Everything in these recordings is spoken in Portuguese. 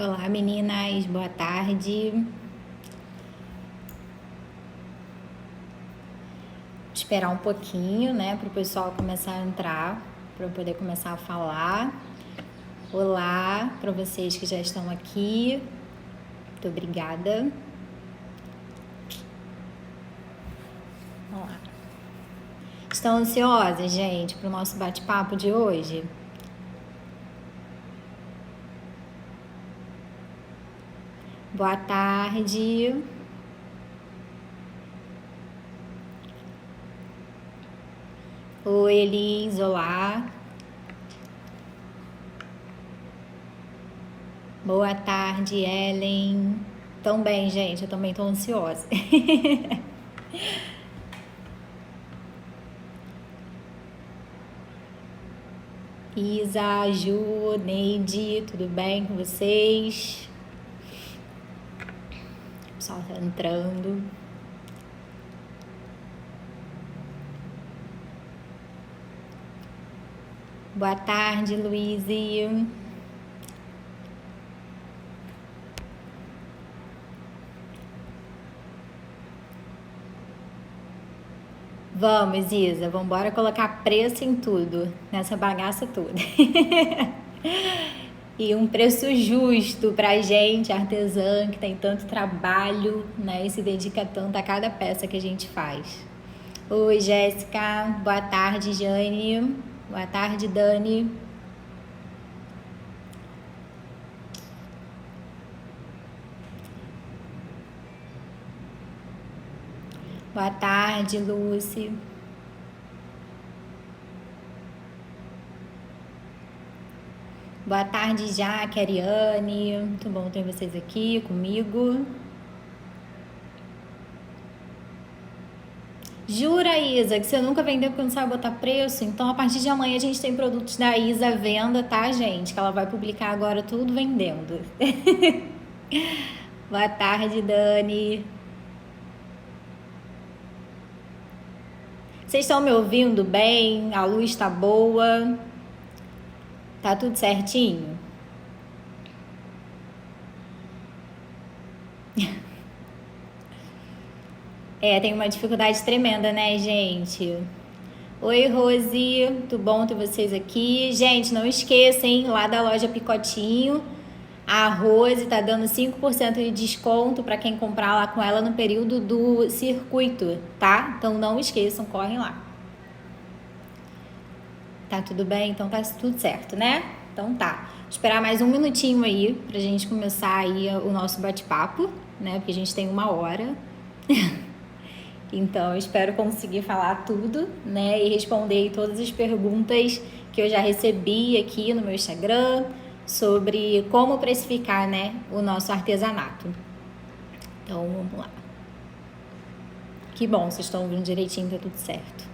Olá, meninas, boa tarde. Vou esperar um pouquinho, né, para o pessoal começar a entrar, para eu poder começar a falar. Olá para vocês que já estão aqui. Muito obrigada. Vamos lá. Estão ansiosas, gente, para o nosso bate-papo de hoje? Boa tarde. Oi, Elis, olá. Boa tarde, Ellen. Tão bem, gente, eu também tô ansiosa. Isa, Ju, Neide, tudo bem com vocês? O pessoal tá entrando. Boa tarde, Luíse. Vamos, Isa, vamos embora colocar preço em tudo, nessa bagaça toda. E um preço justo pra gente, artesã, que tem tanto trabalho, né, e se dedica tanto a cada peça que a gente faz. Oi, Jéssica. Boa tarde, Jane. Boa tarde, Dani. Boa tarde, Lucy. Boa tarde, Jaque, Ariane. Muito bom ter vocês aqui comigo. Jura, Isa, que você nunca vendeu porque não sabe botar preço? Então, a partir de amanhã, a gente tem produtos da Isa à venda, tá, gente? Que ela vai publicar agora tudo vendendo. Boa tarde, Dani. Vocês estão me ouvindo bem? A luz tá boa? Tá tudo certinho? Tem uma dificuldade tremenda, né, gente? Oi, Rose, muito bom ter vocês aqui. Gente, não esqueçam, lá da loja Picotinho, a Rose tá dando 5% de desconto para quem comprar lá com ela no período do circuito, tá? Então não esqueçam, correm lá. Tá tudo bem? Então tá tudo certo, né? Então tá. Vou esperar mais um minutinho aí pra gente começar aí o nosso bate-papo, né? Porque a gente tem 1 hora. Então, eu espero conseguir falar tudo, né? E responder todas as perguntas que eu já recebi aqui no meu Instagram sobre como precificar, né, o nosso artesanato. Então, vamos lá. Que bom, vocês estão ouvindo direitinho, tá tudo certo.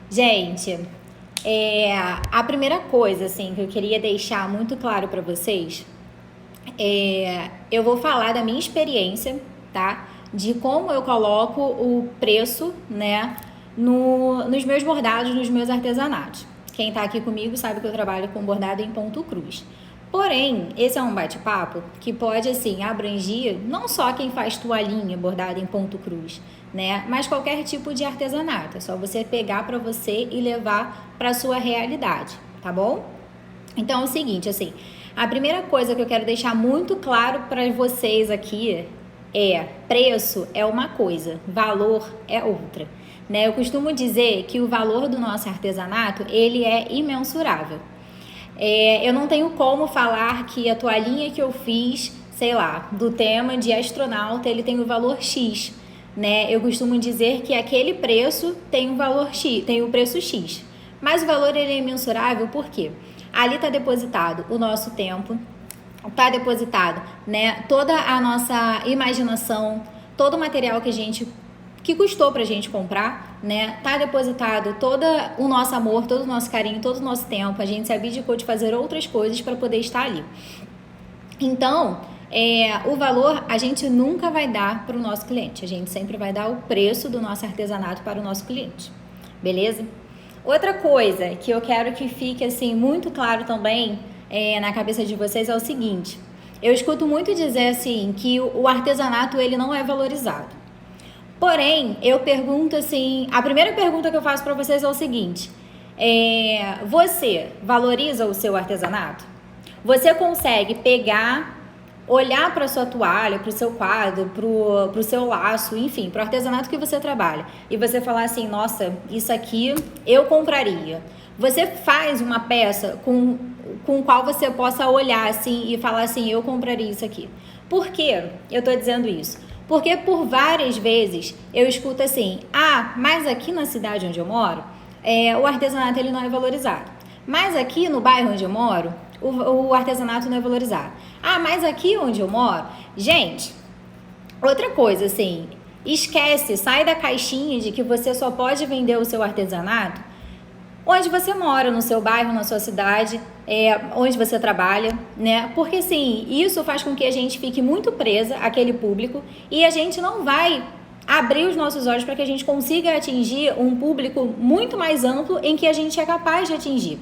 Gente, a primeira coisa, assim, que eu queria deixar muito claro para vocês eu vou falar da minha experiência, tá? De como eu coloco o preço, né, nos meus bordados, nos meus artesanatos. Quem tá aqui comigo sabe que eu trabalho com bordado em ponto cruz. Porém, esse é um bate-papo que pode, assim, abranger não só quem faz toalhinha bordada em ponto cruz, né, mas qualquer tipo de artesanato. É só você pegar para você e levar para sua realidade, tá bom? Então, é o seguinte, assim, a primeira coisa que eu quero deixar muito claro para vocês aqui preço é uma coisa, valor é outra, né? Eu costumo dizer que o valor do nosso artesanato, ele é imensurável. Eu não tenho como falar que a toalhinha que eu fiz, sei lá, do tema de astronauta, ele tem o valor X, né? Eu costumo dizer que aquele preço tem o valor X, tem o preço X. Mas o valor ele é imensurável por quê? Ali está depositado o nosso tempo, está depositado, né, toda a nossa imaginação, todo o material que custou pra gente comprar, né, tá depositado todo o nosso amor, todo o nosso carinho, todo o nosso tempo, a gente se abdicou de fazer outras coisas para poder estar ali. Então, o valor a gente nunca vai dar para o nosso cliente, a gente sempre vai dar o preço do nosso artesanato para o nosso cliente, beleza? Outra coisa que eu quero que fique assim muito claro também na cabeça de vocês é o seguinte: eu escuto muito dizer assim que o artesanato ele não é valorizado. Porém, eu pergunto assim, a primeira pergunta que eu faço para vocês é o seguinte: você valoriza o seu artesanato? Você consegue pegar, olhar para sua toalha, para o seu quadro, para o seu laço, enfim, para o artesanato que você trabalha e você falar assim, nossa, isso aqui eu compraria? Você faz uma peça com qual você possa olhar assim e falar assim, eu compraria isso aqui. Por que eu tô dizendo isso? Porque por várias vezes eu escuto assim, mas aqui na cidade onde eu moro, o artesanato ele não é valorizado. Mas aqui no bairro onde eu moro, o artesanato não é valorizado. Mas aqui onde eu moro, gente, outra coisa assim, esquece, sai da caixinha de que você só pode vender o seu artesanato onde você mora, no seu bairro, na sua cidade, onde você trabalha, né? Porque, assim, isso faz com que a gente fique muito presa àquele público e a gente não vai abrir os nossos olhos para que a gente consiga atingir um público muito mais amplo em que a gente é capaz de atingir.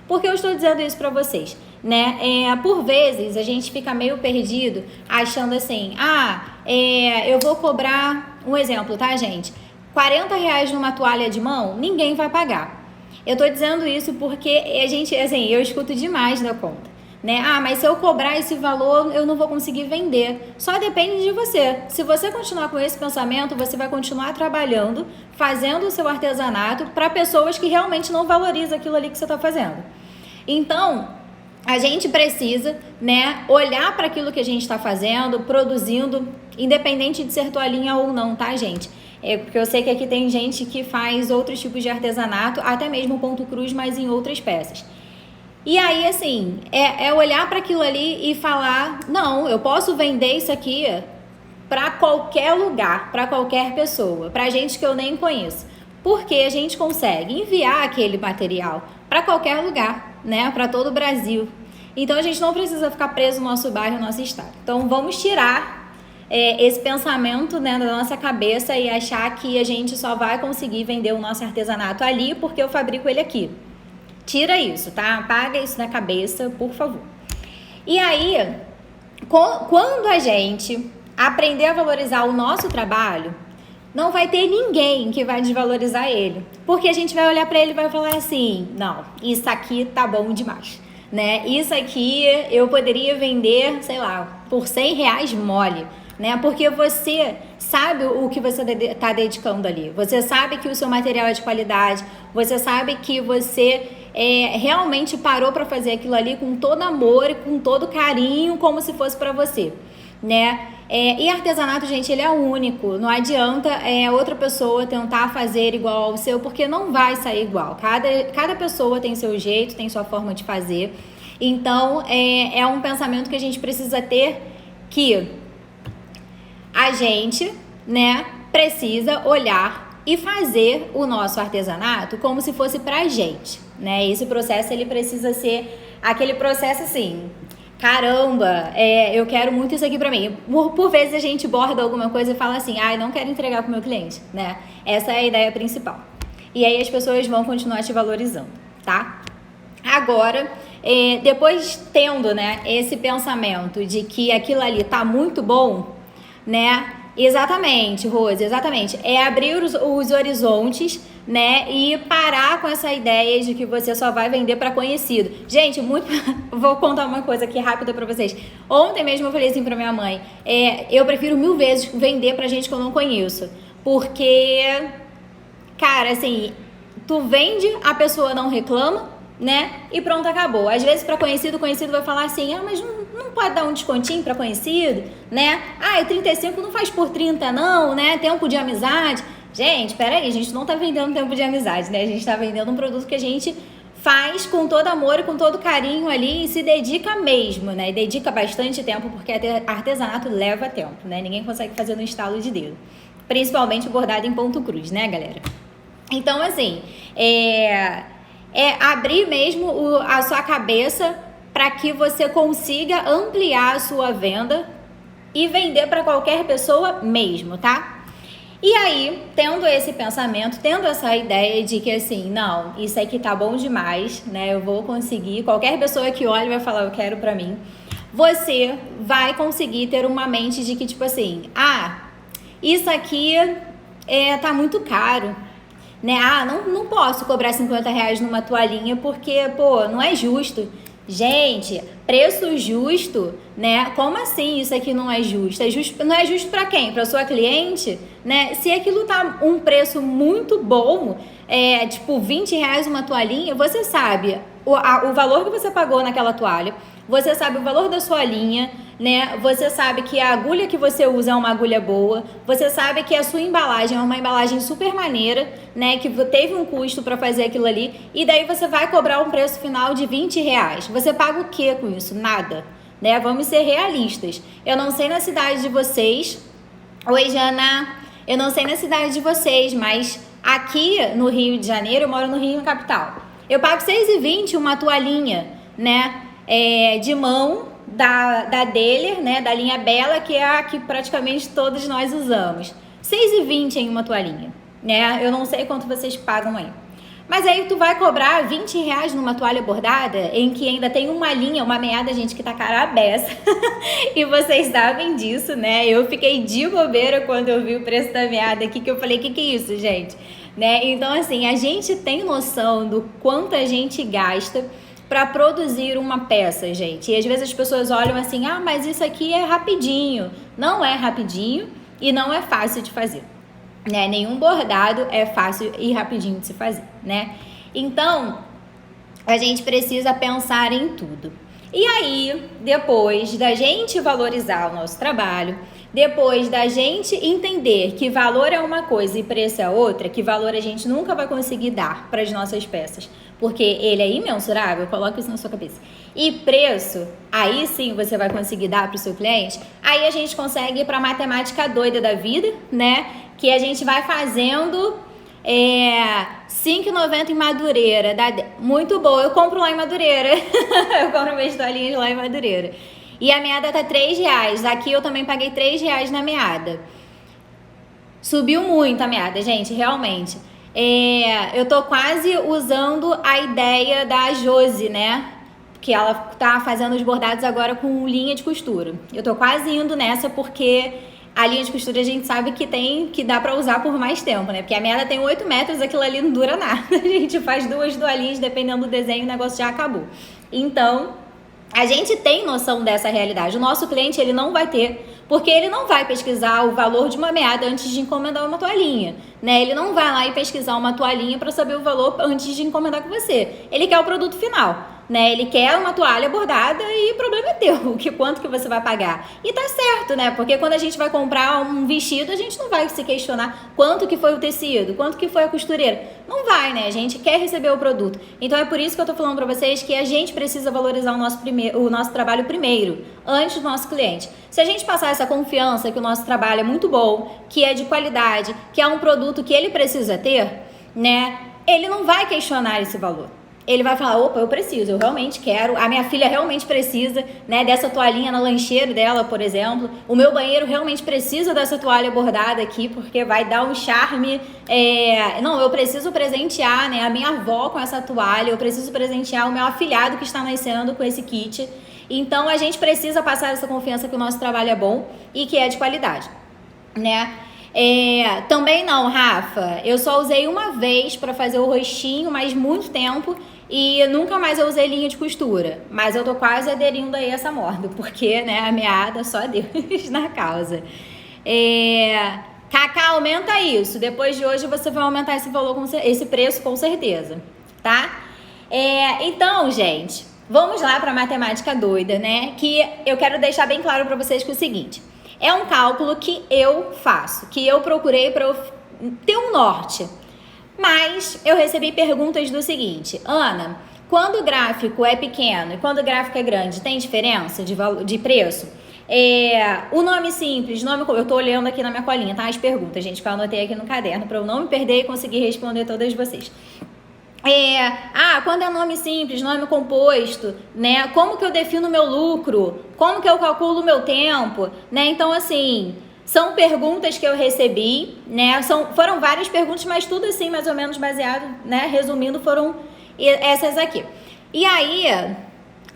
Por que eu estou dizendo isso para vocês? Né? Por vezes, a gente fica meio perdido achando assim, eu vou cobrar, um exemplo, tá, gente? R$40 numa toalha de mão, ninguém vai pagar. Eu tô dizendo isso porque a gente, assim, eu escuto demais da conta, né? Mas se eu cobrar esse valor, eu não vou conseguir vender. Só depende de você. Se você continuar com esse pensamento, você vai continuar trabalhando, fazendo o seu artesanato para pessoas que realmente não valorizam aquilo ali que você está fazendo. Então, a gente precisa, né, olhar para aquilo que a gente está fazendo, produzindo, independente de ser toalhinha ou não, tá, gente? Porque eu sei que aqui tem gente que faz outros tipos de artesanato, até mesmo ponto cruz, mas em outras peças. E aí, assim, olhar para aquilo ali e falar, não, eu posso vender isso aqui para qualquer lugar, para qualquer pessoa, para gente que eu nem conheço. Porque a gente consegue enviar aquele material para qualquer lugar, né, para todo o Brasil. Então, a gente não precisa ficar preso no nosso bairro, no nosso estado. Então, vamos tirar esse pensamento, né, da nossa cabeça e achar que a gente só vai conseguir vender o nosso artesanato ali porque eu fabrico ele aqui. Tira isso, tá? Apaga isso da cabeça, por favor. E aí, quando a gente aprender a valorizar o nosso trabalho, não vai ter ninguém que vai desvalorizar ele. Porque a gente vai olhar para ele e vai falar assim, não, isso aqui tá bom demais, né? Isso aqui eu poderia vender, sei lá, por R$100 mole, né? Porque você sabe o que você está dedicando ali. Você sabe que o seu material é de qualidade. Você sabe que você realmente parou para fazer aquilo ali com todo amor e com todo carinho, como se fosse para você, né? E artesanato, gente, ele é único. Não adianta outra pessoa tentar fazer igual ao seu, porque não vai sair igual. Cada pessoa tem seu jeito, tem sua forma de fazer. Então, é um pensamento que a gente precisa ter, que a gente, né, precisa olhar e fazer o nosso artesanato como se fosse pra gente, né? Esse processo, ele precisa ser aquele processo assim, caramba, eu quero muito isso aqui pra mim. Por vezes a gente borda alguma coisa e fala assim, não quero entregar pro meu cliente, né? Essa é a ideia principal. E aí as pessoas vão continuar te valorizando, tá? Agora, depois tendo, né, esse pensamento de que aquilo ali tá muito bom, né? Exatamente, Rose, exatamente. É abrir os horizontes, né? E parar com essa ideia de que você só vai vender para conhecido. Gente, vou contar uma coisa aqui rápida para vocês. Ontem mesmo eu falei assim para minha mãe, eu prefiro 1000 vezes vender pra gente que eu não conheço. Porque, cara, assim, tu vende, a pessoa não reclama, né? E pronto, acabou. Às vezes para conhecido, o conhecido vai falar assim, mas não pode dar um descontinho para conhecido, né? 35 não faz por 30 não, né? Tempo de amizade. Gente, peraí, a gente não tá vendendo tempo de amizade, né? A gente tá vendendo um produto que a gente faz com todo amor e com todo carinho ali e se dedica mesmo, né? E dedica bastante tempo, porque artesanato leva tempo, né? Ninguém consegue fazer no estalo de dedo. Principalmente bordado em ponto cruz, né, galera? Então, assim, abrir mesmo a sua cabeça para que você consiga ampliar a sua venda e vender para qualquer pessoa mesmo, tá? E aí, tendo esse pensamento, tendo essa ideia de que assim, não, isso aqui tá bom demais, né? Eu vou conseguir. Qualquer pessoa que olhe vai falar, eu quero pra mim. Você vai conseguir ter uma mente de que, tipo assim, isso aqui tá muito caro, né? Não posso cobrar R$ 50 numa toalhinha porque, pô, não é justo. Gente, preço justo, né? Como assim isso aqui não é justo? Não é justo para quem? Para sua cliente, né? Se aquilo tá um preço muito bom, tipo R$ 20 uma toalhinha, você sabe o valor que você pagou naquela toalha, você sabe o valor da sua linha, né? Você sabe que a agulha que você usa é uma agulha boa, você sabe que a sua embalagem é uma embalagem super maneira, né? Que teve um custo para fazer aquilo ali, e daí você vai cobrar um preço final de R$ 20. Você paga o que com isso? Nada, né? Vamos ser realistas. Eu não sei na cidade de vocês. Oi, Jana. Eu não sei na cidade de vocês, mas aqui no Rio de Janeiro, eu moro no Rio, na capital. Eu pago R$ 6,20 uma toalhinha, né? De mão da Deller, né? Da linha Bela, que é a que praticamente todos nós usamos. R$ 6,20 em uma toalhinha, né? Eu não sei quanto vocês pagam aí. Mas aí tu vai cobrar R$ 20 numa toalha bordada, em que ainda tem uma linha, uma meada, gente, que tá cara a beça. E vocês sabem disso, né? Eu fiquei de bobeira quando eu vi o preço da meada aqui, que eu falei, que é isso, gente? Né? Então, assim, a gente tem noção do quanto a gente gasta para produzir uma peça, gente. E às vezes as pessoas olham assim, mas isso aqui é rapidinho. Não é rapidinho e não é fácil de fazer, né? Nenhum bordado é fácil e rapidinho de se fazer, né? Então, a gente precisa pensar em tudo. E aí, depois da gente valorizar o nosso trabalho, depois da gente entender que valor é uma coisa e preço é outra, que valor a gente nunca vai conseguir dar para as nossas peças, porque ele é imensurável, coloca isso na sua cabeça. E preço, aí sim você vai conseguir dar para o seu cliente, aí a gente consegue ir para a matemática doida da vida, né? Que a gente vai fazendo R$5,90 em Madureira, muito boa, eu compro lá em Madureira, eu compro minhas toalhinhas lá em Madureira. E a meada tá R$3, aqui eu também paguei R$3 na meada. Subiu muito a meada, gente, realmente. Eu tô quase usando a ideia da Josi, né? Que ela tá fazendo os bordados agora com linha de costura. Eu tô quase indo nessa porque a linha de costura a gente sabe que dá pra usar por mais tempo, né? Porque a meada tem 8 metros, aquilo ali não dura nada. A gente faz 2 toalhinhas, dependendo do desenho, o negócio já acabou. Então, a gente tem noção dessa realidade. O nosso cliente, ele não vai ter, porque ele não vai pesquisar o valor de uma meada antes de encomendar uma toalhinha, né? Ele não vai lá e pesquisar uma toalhinha para saber o valor antes de encomendar com você. Ele quer o produto final, né? Ele quer uma toalha bordada e o problema é teu, quanto que você vai pagar. E tá certo, né? Porque quando a gente vai comprar um vestido, a gente não vai se questionar quanto que foi o tecido, quanto que foi a costureira. Não vai, né? A gente quer receber o produto. Então é por isso que eu tô falando para vocês que a gente precisa valorizar o nosso trabalho primeiro, antes do nosso cliente. Se a gente passar essa confiança que o nosso trabalho é muito bom, que é de qualidade, que é um produto que ele precisa ter, né? Ele não vai questionar esse valor. Ele vai falar, opa, eu preciso, eu realmente quero, a minha filha realmente precisa, né, dessa toalhinha na lancheira dela, por exemplo, o meu banheiro realmente precisa dessa toalha bordada aqui, porque vai dar um charme, não, eu preciso presentear, né, a minha avó com essa toalha, eu preciso presentear o meu afilhado que está nascendo com esse kit. Então a gente precisa passar essa confiança que o nosso trabalho é bom e que é de qualidade, né? Também não, Rafa, eu só usei uma vez para fazer o rostinho, mas muito tempo, e nunca mais eu usei linha de costura, mas eu tô quase aderindo aí a essa moda, porque, né, a meada só Deus na causa. Cacá, aumenta isso, depois de hoje você vai aumentar esse valor, esse preço com certeza, tá? Então, gente, vamos lá para matemática doida, né, que eu quero deixar bem claro para vocês que é o seguinte... É um cálculo que eu faço, que eu procurei para eu ter um norte. Mas eu recebi perguntas do seguinte: Ana, quando o gráfico é pequeno e quando o gráfico é grande, tem diferença de preço? O nome simples, eu tô olhando aqui na minha colinha, tá? As perguntas, gente, que eu anotei aqui no caderno para eu não me perder e conseguir responder todas vocês. Quando é nome simples, nome composto, né? Como que eu defino o meu lucro? Como que eu calculo o meu tempo? Né? Então, assim, São perguntas que eu recebi, né? Foram várias perguntas, mas tudo assim, mais ou menos baseado, né? Resumindo, foram essas aqui. E aí,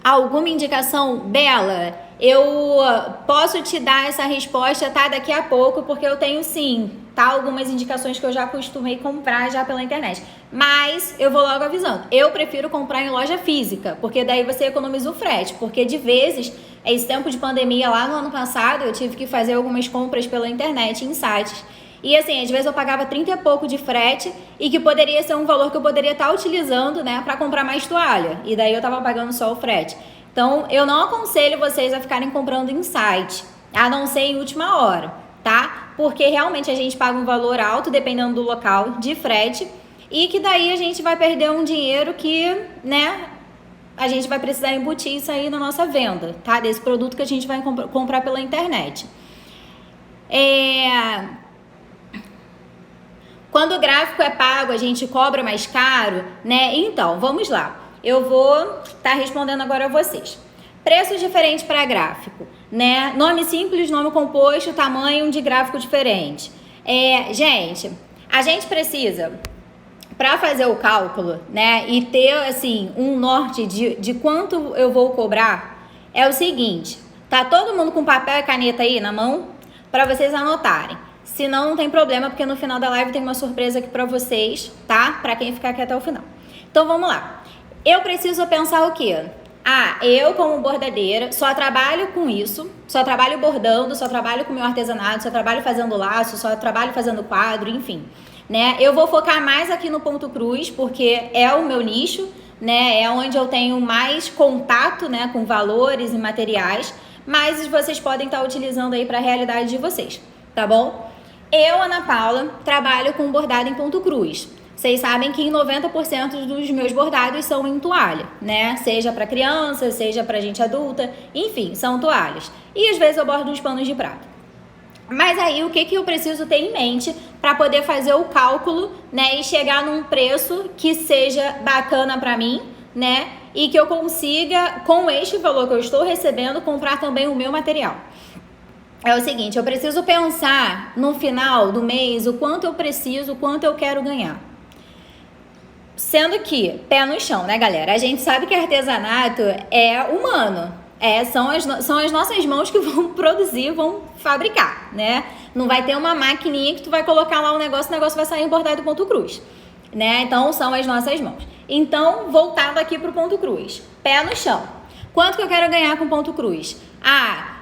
alguma indicação, Bela? Eu posso te dar essa resposta, tá? Daqui a pouco, porque eu tenho sim, tá? Algumas indicações que eu já costumei comprar já pela internet. Mas eu vou logo avisando. Eu prefiro comprar em loja física, porque daí você economiza o frete. Porque de vezes, esse tempo de pandemia lá no ano passado, eu tive que fazer algumas compras pela internet em sites. E assim, às vezes eu pagava 30 e pouco de frete e que poderia ser um valor que eu poderia estar utilizando, né, para comprar mais toalha. E daí eu tava pagando só o frete. Então, eu não aconselho vocês a ficarem comprando em site, a não ser em última hora, tá? Porque realmente a gente paga um valor alto, dependendo do local, de frete, e que daí a gente vai perder um dinheiro que, né, a gente vai precisar embutir isso aí na nossa venda, tá? Desse produto que a gente vai comprar pela internet. Quando o gráfico é pago, a gente cobra mais caro, né? Então, vamos lá. Eu vou estar respondendo agora a vocês. Preços diferentes para gráfico, né? Nome simples, nome composto, tamanho de gráfico diferente. Gente, a gente precisa, para fazer o cálculo, né? E ter, assim, um norte de quanto eu vou cobrar, é o seguinte. Tá todo mundo com papel e caneta aí na mão? Para vocês anotarem. Se não, não tem problema, porque no final da live tem uma surpresa aqui para vocês, tá? Para quem ficar aqui até o final. Então, vamos lá. Eu preciso pensar o quê? Eu como bordadeira só trabalho com isso, só trabalho bordando, só trabalho com meu artesanato, só trabalho fazendo laço, só trabalho fazendo quadro, enfim, né? Eu vou focar mais aqui no ponto cruz, porque é o meu nicho, né? É onde eu tenho mais contato, né, com valores e materiais, mas vocês podem estar utilizando aí para a realidade de vocês, tá bom? Eu, Ana Paula, trabalho com bordado em ponto cruz. Vocês sabem que em 90% dos meus bordados são em toalha, né? Seja para criança, seja para gente adulta, enfim, são toalhas. E às vezes eu bordo uns panos de prata. Mas aí o que eu preciso ter em mente para poder fazer o cálculo, né? E chegar num preço que seja bacana para mim, né? E que eu consiga, com este valor que eu estou recebendo, comprar também o meu material. É o seguinte, eu preciso pensar no final do mês o quanto eu preciso, o quanto eu quero ganhar. Sendo que, pé no chão, né, galera? A gente sabe que artesanato é humano. São as nossas mãos que vão produzir, vão fabricar, né? Não vai ter uma maquininha que tu vai colocar lá o negócio vai sair bordado ponto cruz, né? Então, são as nossas mãos. Então, voltado aqui pro ponto cruz. Pé no chão. Quanto que eu quero ganhar com ponto cruz?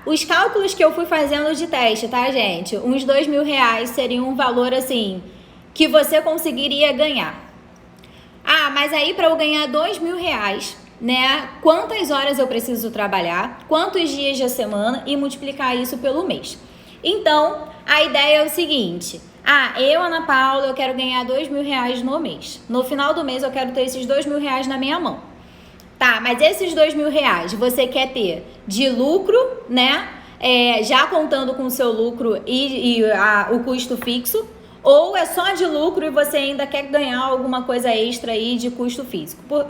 Os cálculos que eu fui fazendo de teste, tá, gente? Uns R$2.000 seria um valor, assim, que você conseguiria ganhar. Mas aí para eu ganhar R$2.000, né? Quantas horas eu preciso trabalhar, quantos dias da semana e multiplicar isso pelo mês. Então, a ideia é o seguinte. Eu, Ana Paula, eu quero ganhar R$2.000 no mês. No final do mês eu quero ter esses R$2.000 na minha mão. Tá, mas esses R$2.000 você quer ter de lucro, né? Já contando com o seu lucro e o custo fixo, ou é só de lucro e você ainda quer ganhar alguma coisa extra aí de custo fixo? Por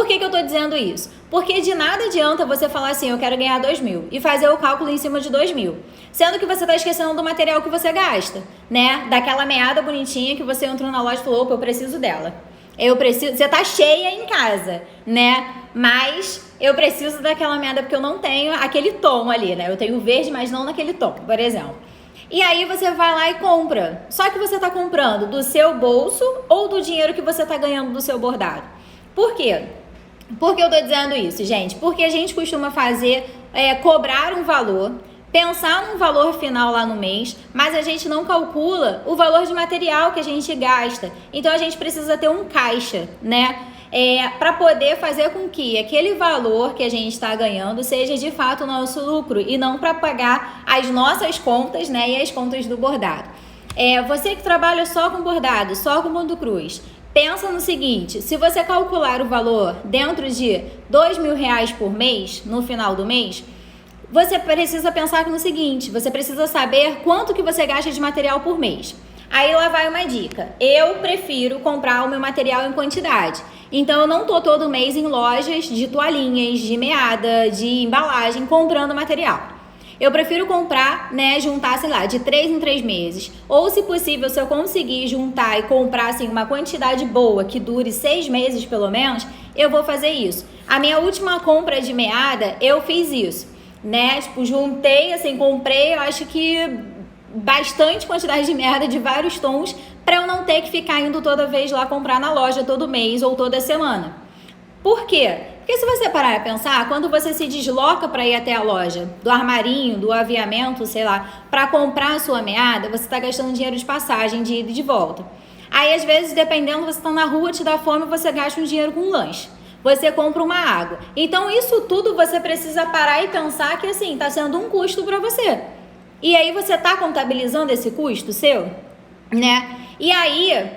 que eu tô dizendo isso? Porque de nada adianta você falar assim, eu quero ganhar 2.000 e fazer o cálculo em cima de 2.000, sendo que você tá esquecendo do material que você gasta, né? Daquela meada bonitinha que você entrou na loja e falou, opa, eu preciso dela. Você tá cheia em casa, né? Mas eu preciso daquela meada porque eu não tenho aquele tom ali, né? Eu tenho verde, mas não naquele tom, por exemplo. E aí você vai lá e compra. Só que você tá comprando do seu bolso ou do dinheiro que você tá ganhando do seu bordado. Por quê? Por que eu tô dizendo isso, gente? Porque a gente costuma cobrar um valor, pensar num valor final lá no mês, mas a gente não calcula o valor de material que a gente gasta. Então a gente precisa ter um caixa, né? Para poder fazer com que aquele valor que a gente está ganhando seja de fato o nosso lucro e não para pagar as nossas contas, né, e as contas do bordado. Você que trabalha só com bordado, só com ponto cruz, pensa no seguinte, se você calcular o valor dentro de R$2.000 por mês, no final do mês, você precisa pensar no seguinte, você precisa saber quanto que você gasta de material por mês. Aí lá vai uma dica, eu prefiro comprar o meu material em quantidade. Então eu não tô todo mês em lojas de toalhinhas, de meada, de embalagem, comprando material. Eu prefiro comprar, né, juntar, sei lá, de 3 em 3 meses. Ou, se possível, se eu conseguir juntar e comprar, assim, uma quantidade boa que dure 6 meses, pelo menos, eu vou fazer isso. A minha última compra de meada, eu fiz isso, né? Tipo, juntei, assim, comprei, eu acho que bastante quantidade de meada de vários tons para eu não ter que ficar indo toda vez lá comprar na loja todo mês ou toda semana. Por quê? Porque se você parar e pensar, quando você se desloca para ir até a loja, do armarinho, do aviamento, sei lá, para comprar a sua meada, você está gastando dinheiro de passagem, de ida e de volta. Aí, às vezes, dependendo, você está na rua, te dá fome, você gasta um dinheiro com um lanche. Você compra uma água. Então, isso tudo você precisa parar e pensar que, assim, está sendo um custo para você. E aí, você está contabilizando esse custo seu, né? E aí,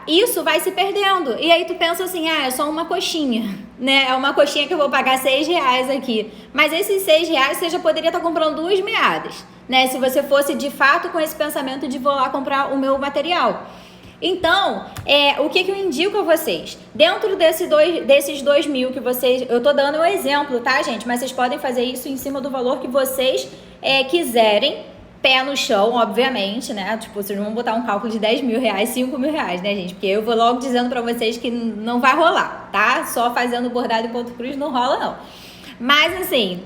isso vai se perdendo. E aí tu pensa assim, é só uma coxinha, né? É uma coxinha que eu vou pagar R$6 aqui. Mas esses R$6 você já poderia estar comprando 2 meadas, né? Se você fosse de fato com esse pensamento de vou lá comprar o meu material. Então, o que eu indico a vocês? Dentro desses 2.000 que vocês... Eu tô dando um exemplo, tá, gente? Mas vocês podem fazer isso em cima do valor que vocês quiserem. Pé no chão, obviamente, né? Tipo, vocês não vão botar um cálculo de R$10.000, R$5.000, né, gente? Porque eu vou logo dizendo pra vocês que não vai rolar, tá? Só fazendo bordado em ponto cruz não rola, não. Mas, assim,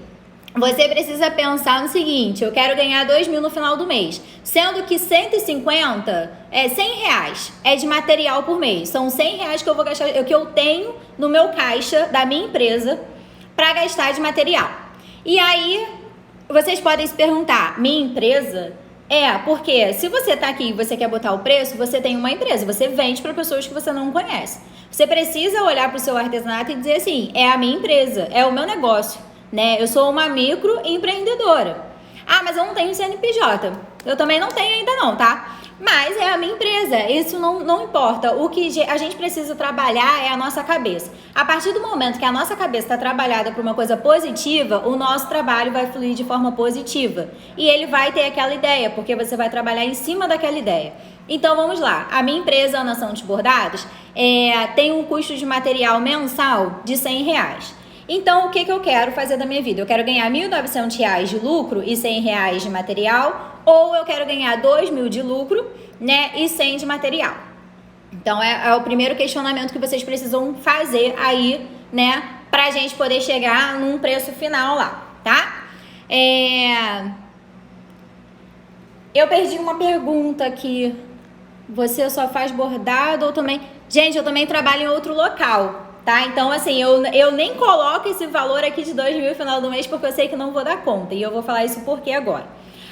você precisa pensar no seguinte, eu quero ganhar 2.000 no final do mês, sendo que 150 R$100 é de material por mês. São R$100 que eu vou gastar, que eu tenho no meu caixa da minha empresa pra gastar de material. E aí... vocês podem se perguntar, minha empresa? Porque se você tá aqui e você quer botar o preço, você tem uma empresa, você vende para pessoas que você não conhece. Você precisa olhar para o seu artesanato e dizer assim, é a minha empresa, é o meu negócio, né? Eu sou uma microempreendedora. Ah, mas eu não tenho CNPJ. Eu também não tenho ainda não, tá? Mas é a minha empresa, isso não importa. O que a gente precisa trabalhar é a nossa cabeça. A partir do momento que a nossa cabeça está trabalhada para uma coisa positiva, o nosso trabalho vai fluir de forma positiva. E ele vai ter aquela ideia, porque você vai trabalhar em cima daquela ideia. Então vamos lá, a minha empresa, a Nação dos Bordados, tem um custo de material mensal de R$100. Então, o que eu quero fazer da minha vida? Eu quero ganhar R$1.900 de lucro e R$100 de material, ou eu quero ganhar 2.000 de lucro, né, e 100 de material. Então, é o primeiro questionamento que vocês precisam fazer aí, né, pra gente poder chegar num preço final lá, tá? Eu perdi uma pergunta aqui. Você só faz bordado ou também... Gente, eu também trabalho em outro local, tá? Então, assim, eu nem coloco esse valor aqui de 2.000 no final do mês porque eu sei que não vou dar conta. E eu vou falar isso porque agora.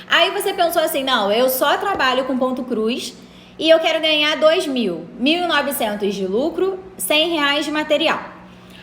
Aí você pensou assim, não, eu só trabalho com ponto cruz e eu quero ganhar 2.000. 1.900 de lucro, R$100 de material.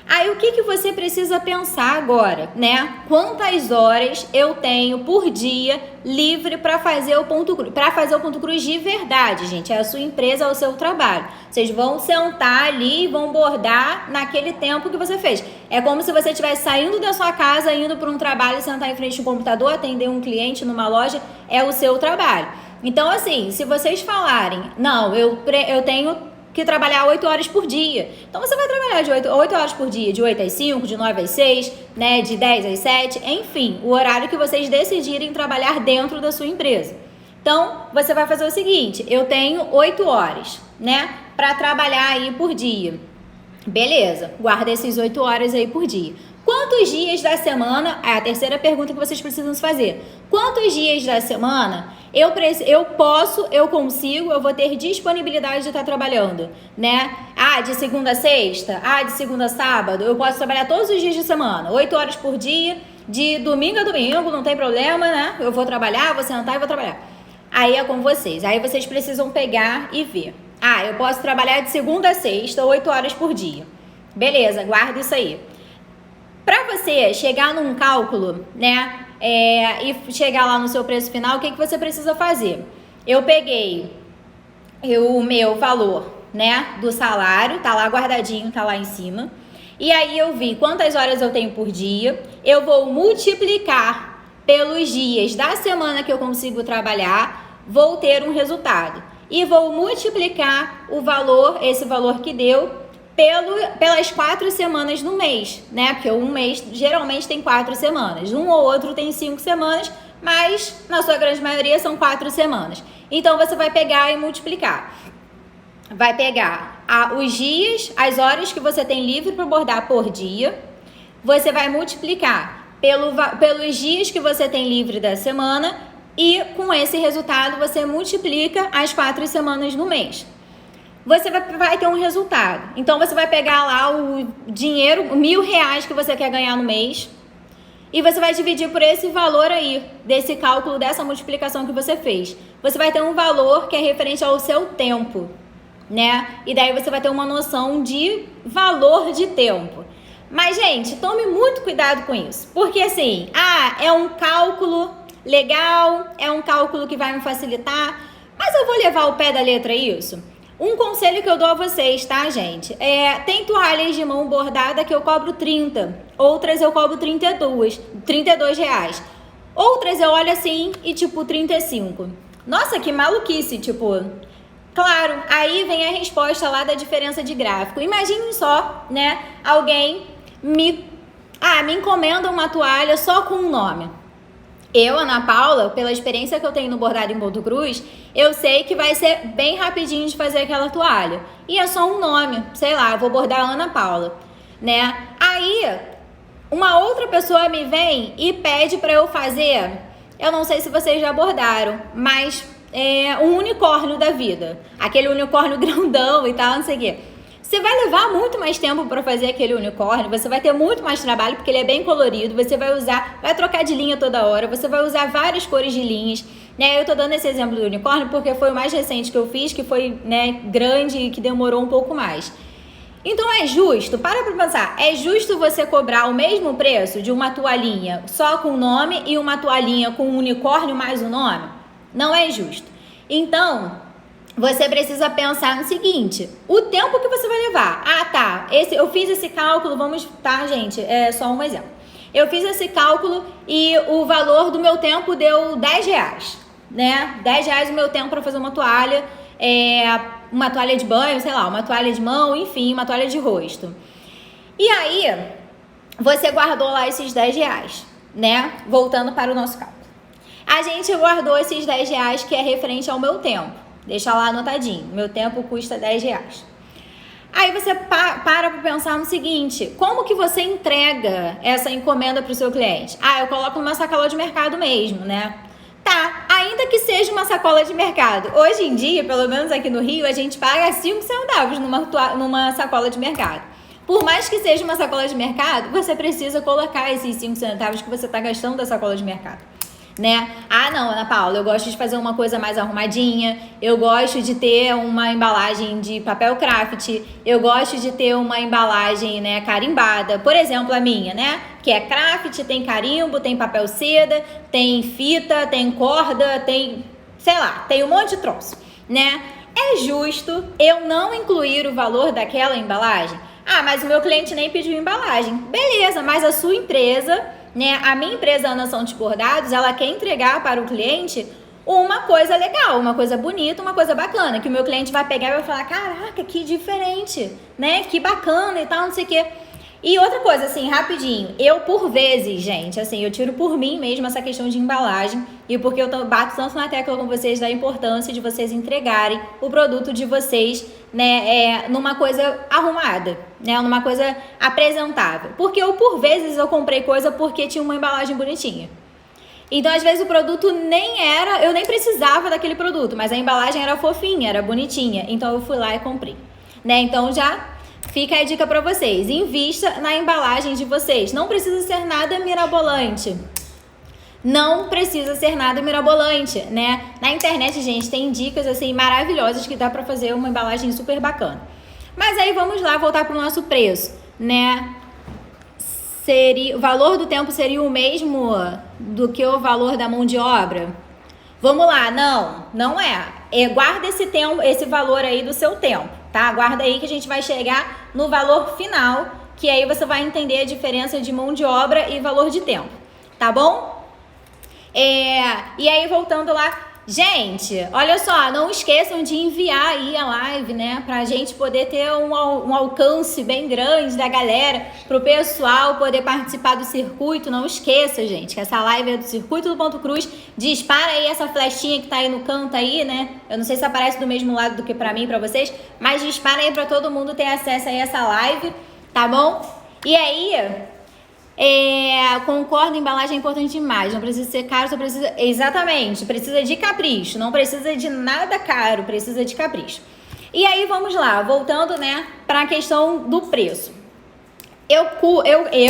Aí o que você precisa pensar agora, né? Quantas horas eu tenho por dia livre para fazer o ponto cruz? Para fazer o ponto cruz de verdade, gente. É a sua empresa, é o seu trabalho. Vocês vão sentar ali e vão bordar naquele tempo que você fez. É como se você estivesse saindo da sua casa, indo para um trabalho, sentar em frente ao computador, atender um cliente numa loja, é o seu trabalho. Então, assim, se vocês falarem, não, eu tenho que trabalhar 8 horas por dia. Então, você vai trabalhar de 8 horas por dia, de 8 às 5, de 9 às 6, né, de 10 às 7, enfim, o horário que vocês decidirem trabalhar dentro da sua empresa. Então, você vai fazer o seguinte, eu tenho 8 horas, né, para trabalhar aí por dia. Beleza, guarda esses 8 horas aí por dia. Quantos dias da semana, é a terceira pergunta que vocês precisam fazer. Quantos dias da semana eu vou ter disponibilidade de estar trabalhando, né? De segunda a sexta, de segunda a sábado, eu posso trabalhar todos os dias de semana, 8 horas por dia, de domingo a domingo, não tem problema, né? Eu vou trabalhar, vou sentar e vou trabalhar. Aí é com vocês, aí vocês precisam pegar e ver. Eu posso trabalhar de segunda a sexta, 8 horas por dia. Beleza, guarda isso aí. Para você chegar num cálculo, né, e chegar lá no seu preço final, o que você precisa fazer? Eu peguei o meu valor, né, do salário, tá lá guardadinho, tá lá em cima. E aí eu vi quantas horas eu tenho por dia, eu vou multiplicar pelos dias da semana que eu consigo trabalhar, vou ter um resultado. E vou multiplicar o valor, esse valor que deu, pelas 4 semanas no mês, né? Porque um mês geralmente tem 4 semanas. Um ou outro tem 5 semanas, mas na sua grande maioria são 4 semanas. Então você vai pegar e multiplicar. Vai pegar os dias, as horas que você tem livre para bordar por dia. Você vai multiplicar pelos dias que você tem livre da semana. E com esse resultado você multiplica as 4 semanas no mês. Você vai ter um resultado. Então você vai pegar lá o dinheiro, R$1.000 que você quer ganhar no mês, e você vai dividir por esse valor aí, desse cálculo, dessa multiplicação que você fez. Você vai ter um valor que é referente ao seu tempo, né? E daí você vai ter uma noção de valor de tempo. Mas, gente, tome muito cuidado com isso. Porque assim, é um cálculo legal, é um cálculo que vai me facilitar, mas eu vou levar ao pé da letra isso? Um conselho que eu dou a vocês, tá, gente? Tem toalhas de mão bordada que eu cobro 30, outras eu cobro 32 reais. Outras eu olho assim e tipo 35. Nossa, que maluquice, tipo... Claro, aí vem a resposta lá da diferença de gráfico. Imaginem só, né, alguém me encomenda uma toalha só com um nome. Eu, Ana Paula, pela experiência que eu tenho no bordado em Boto Cruz, eu sei que vai ser bem rapidinho de fazer aquela toalha. E é só um nome, sei lá, eu vou bordar Ana Paula, né? Aí, uma outra pessoa me vem e pede para eu fazer, eu não sei se vocês já bordaram, mas um unicórnio da vida. Aquele unicórnio grandão e tal, não sei o quê. Você vai levar muito mais tempo para fazer aquele unicórnio, você vai ter muito mais trabalho porque ele é bem colorido, você vai trocar de linha toda hora, você vai usar várias cores de linhas, né? Eu tô dando esse exemplo do unicórnio porque foi o mais recente que eu fiz, que foi, né, grande e que demorou um pouco mais. Então é justo, para pensar, é justo você cobrar o mesmo preço de uma toalhinha só com o nome e uma toalhinha com um unicórnio mais o nome? Não é justo. Então... você precisa pensar no seguinte, o tempo que você vai levar. Eu fiz esse cálculo, gente, é só um exemplo. Eu fiz esse cálculo e o valor do meu tempo deu R$10, né? R$10 o meu tempo para fazer uma toalha, uma toalha de banho, sei lá, uma toalha de mão, enfim, uma toalha de rosto. E aí, você guardou lá esses R$10, né? Voltando para o nosso cálculo. A gente guardou esses R$10 que é referente ao meu tempo. Deixa lá anotadinho, meu tempo custa R$10. Aí você para pensar no seguinte, como que você entrega essa encomenda para o seu cliente? Eu coloco numa sacola de mercado mesmo, né? Tá, ainda que seja uma sacola de mercado. Hoje em dia, pelo menos aqui no Rio, a gente paga 5 centavos numa sacola de mercado. Por mais que seja uma sacola de mercado, você precisa colocar esses 5 centavos que você está gastando da sacola de mercado, né? Não, Ana Paula, eu gosto de fazer uma coisa mais arrumadinha, eu gosto de ter uma embalagem de papel craft, eu gosto de ter uma embalagem, né, carimbada, por exemplo, a minha, né, que é craft, tem carimbo, tem papel seda, tem fita, tem corda, tem, sei lá, tem um monte de troço, né? É justo eu não incluir o valor daquela embalagem? Mas o meu cliente nem pediu embalagem. Beleza, mas a sua empresa... né? A minha empresa Ana Santos Bordados, ela quer entregar para o cliente uma coisa legal, uma coisa bonita, uma coisa bacana, que o meu cliente vai pegar e vai falar, caraca, que diferente, né? Que bacana e tal, não sei o quê. E outra coisa, assim, rapidinho, eu por vezes, gente, assim, eu tiro por mim mesmo essa questão de embalagem e porque eu bato tanto na tecla com vocês da importância de vocês entregarem o produto de vocês, né, numa coisa arrumada, né, numa coisa apresentável. Porque por vezes eu comprei coisa porque tinha uma embalagem bonitinha. Então, às vezes o produto eu nem precisava daquele produto, mas a embalagem era fofinha, era bonitinha, então eu fui lá e comprei, né? Então já fica a dica para vocês, invista na embalagem de vocês. Não precisa ser nada mirabolante. Não precisa ser nada mirabolante, né? Na internet, gente, tem dicas assim maravilhosas que dá para fazer uma embalagem super bacana. Mas aí vamos lá voltar para o nosso preço, né? O valor do tempo seria o mesmo do que o valor da mão de obra? Vamos lá, não é. Guarda esse tempo, esse valor aí do seu tempo, tá? Guarda aí que a gente vai chegar no valor final, que aí você vai entender a diferença de mão de obra e valor de tempo, tá bom? E aí, voltando lá Gente, olha só, não esqueçam de enviar aí a live, né? Pra gente poder ter um alcance bem grande da galera, pro pessoal poder participar do circuito. Não esqueça, gente, que essa live é do Circuito do Ponto Cruz. Dispara aí essa flechinha que tá aí no canto aí, né? Eu não sei se aparece do mesmo lado do que pra mim e pra vocês, mas dispara aí pra todo mundo ter acesso aí a essa live, tá bom? E aí... concordo, embalagem é importante demais. Não precisa ser caro, só precisa. Exatamente, precisa de capricho. Não precisa de nada caro, precisa de capricho. E aí vamos lá, voltando, né, para a questão do preço.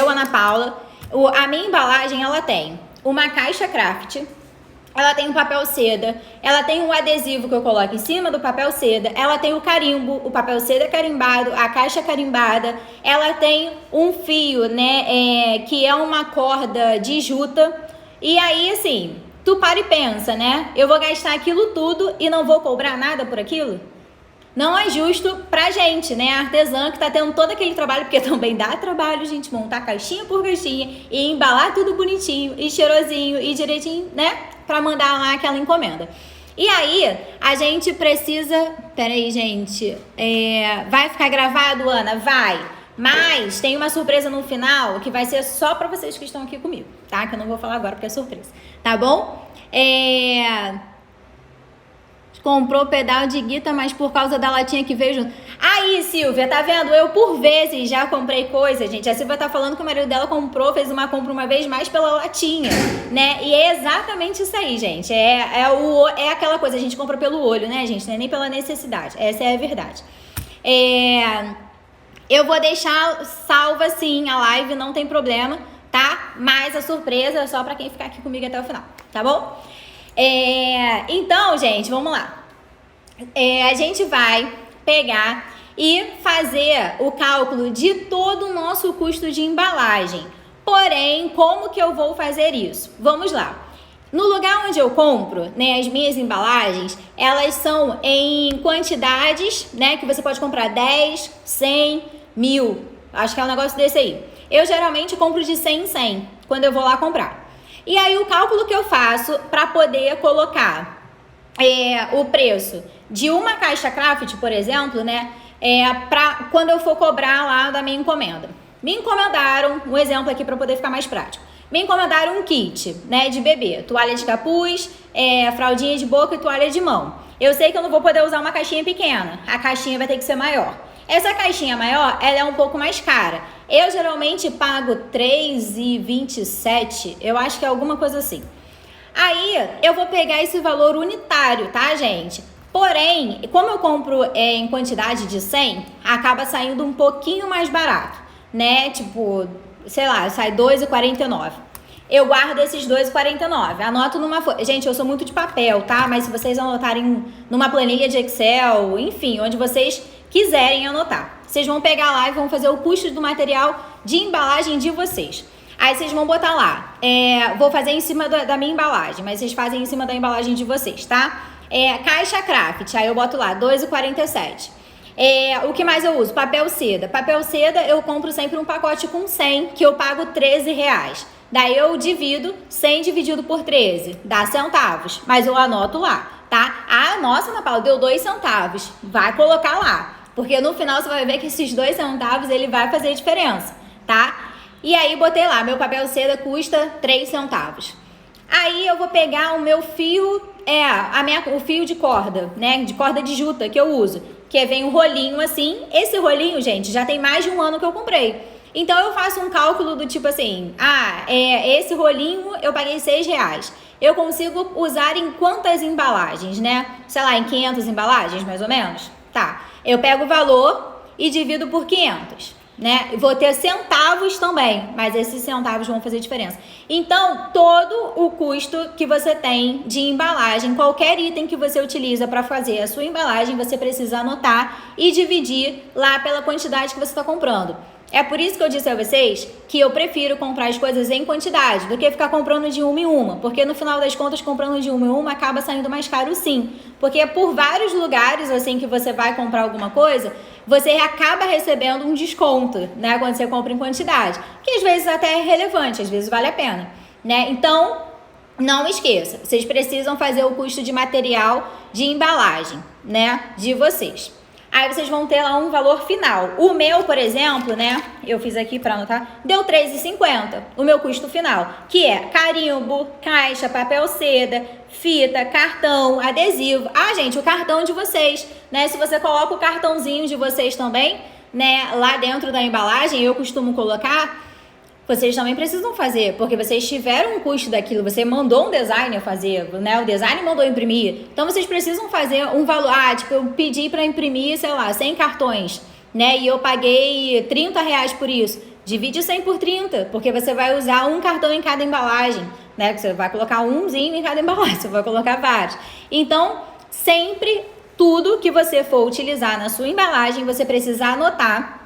Ana Paula, a minha embalagem ela tem uma caixa craft. Ela tem um papel seda, ela tem um adesivo que eu coloco em cima do papel seda, ela tem o carimbo, o papel seda carimbado, a caixa carimbada, ela tem um fio, né, que é uma corda de juta. E aí, assim, tu para e pensa, né, eu vou gastar aquilo tudo e não vou cobrar nada por aquilo? Não é justo pra gente, né, a artesã que tá tendo todo aquele trabalho, porque também dá trabalho, gente, montar caixinha por caixinha e embalar tudo bonitinho e cheirosinho e direitinho, né, pra mandar lá aquela encomenda. E aí, a gente precisa... Peraí, gente, vai ficar gravado, Ana? Vai! Mas tem uma surpresa no final que vai ser só pra vocês que estão aqui comigo, tá? Que eu não vou falar agora porque é surpresa, tá bom? Comprou pedal de guitarra, mas por causa da latinha que veio junto. Aí, Silvia, tá vendo? Eu, por vezes, já comprei coisa, gente. A Silvia tá falando que o marido dela fez uma compra uma vez mais pela latinha, né? E é exatamente isso aí, gente. É aquela coisa, a gente compra pelo olho, né, gente? Não é nem pela necessidade. Essa é a verdade. Eu vou deixar salva, sim, a live, não tem problema, tá? Mas a surpresa é só pra quem ficar aqui comigo até o final, tá bom? Então, gente, vamos lá. A gente vai pegar e fazer o cálculo de todo o nosso custo de embalagem. Porém, como que eu vou fazer isso? Vamos lá. No lugar onde eu compro, né, as minhas embalagens, elas são em quantidades, né, que você pode comprar 10, 100, 1000. Acho que é um negócio desse aí. Eu geralmente compro de 100 em 100 quando eu vou lá comprar. E aí o cálculo que eu faço para poder colocar o preço de uma caixa craft, por exemplo, né, para quando eu for cobrar lá da minha encomenda. Me encomendaram, um exemplo aqui para poder ficar mais prático. Me encomendaram um kit, né, de bebê, toalha de capuz, fraldinha de boca e toalha de mão. Eu sei que eu não vou poder usar uma caixinha pequena, a caixinha vai ter que ser maior. Essa caixinha maior, ela é um pouco mais cara. Eu geralmente pago R$3,27, eu acho que é alguma coisa assim. Aí, eu vou pegar esse valor unitário, tá, gente? Porém, como eu compro em quantidade de 100, acaba saindo um pouquinho mais barato, né? Tipo, sei lá, sai R$2,49. Eu guardo esses R$2,49, anoto numa folha. Gente, eu sou muito de papel, tá? Mas se vocês anotarem numa planilha de Excel, enfim, onde vocês quiserem anotar, vocês vão pegar lá e vão fazer o custo do material de embalagem de vocês. Aí vocês vão botar lá, vou fazer em cima da minha embalagem, mas vocês fazem em cima da embalagem de vocês, tá? Caixa craft, aí eu boto lá, R$2,47. O que mais eu uso? Papel seda. Papel seda eu compro sempre um pacote com 100, que eu pago R$13. Daí eu divido 100 dividido por 13, dá centavos, mas eu anoto lá, tá? Ah, nossa, Ana Paula, deu 2 centavos. Vai colocar lá, porque no final você vai ver que esses 2 centavos ele vai fazer diferença, tá? E aí botei lá, meu papel seda custa 3 centavos. Aí eu vou pegar o meu fio, o fio de corda, né? De corda de juta que eu uso, que vem um rolinho assim. Esse rolinho, gente, já tem mais de um ano que eu comprei. Então eu faço um cálculo do tipo assim, esse rolinho eu paguei R$6. Eu consigo usar em quantas embalagens, né? Sei lá, em 500 embalagens, mais ou menos? Tá. Eu pego o valor e divido por 500. Né? Vou ter centavos também, mas esses centavos vão fazer diferença. Então, todo o custo que você tem de embalagem, qualquer item que você utiliza para fazer a sua embalagem, você precisa anotar e dividir lá pela quantidade que você está comprando. É por isso que eu disse a vocês que eu prefiro comprar as coisas em quantidade do que ficar comprando de uma em uma, porque no final das contas, comprando de uma em uma acaba saindo mais caro sim, porque por vários lugares assim que você vai comprar alguma coisa, você acaba recebendo um desconto, né, quando você compra em quantidade, que às vezes até é relevante, às vezes vale a pena, né? Então, não esqueça, vocês precisam fazer o custo de material de embalagem, né, de vocês. Aí vocês vão ter lá um valor final. O meu, por exemplo, né, eu fiz aqui para anotar, deu R$3,50, o meu custo final, que é carimbo, caixa, papel seda, fita, cartão, adesivo. Ah, gente, o cartão de vocês, né, se você coloca o cartãozinho de vocês também, né, lá dentro da embalagem, eu costumo colocar, vocês também precisam fazer, porque vocês tiveram um custo daquilo, você mandou um designer fazer, né? O designer mandou imprimir. Então, vocês precisam fazer um valor. Ah, tipo, eu pedi para imprimir, sei lá, 100 cartões, né? E eu paguei R$30 por isso. Divide 100 por 30, porque você vai usar um cartão em cada embalagem, né? Você vai colocar umzinho em cada embalagem, você vai colocar vários. Então, sempre tudo que você for utilizar na sua embalagem, você precisa anotar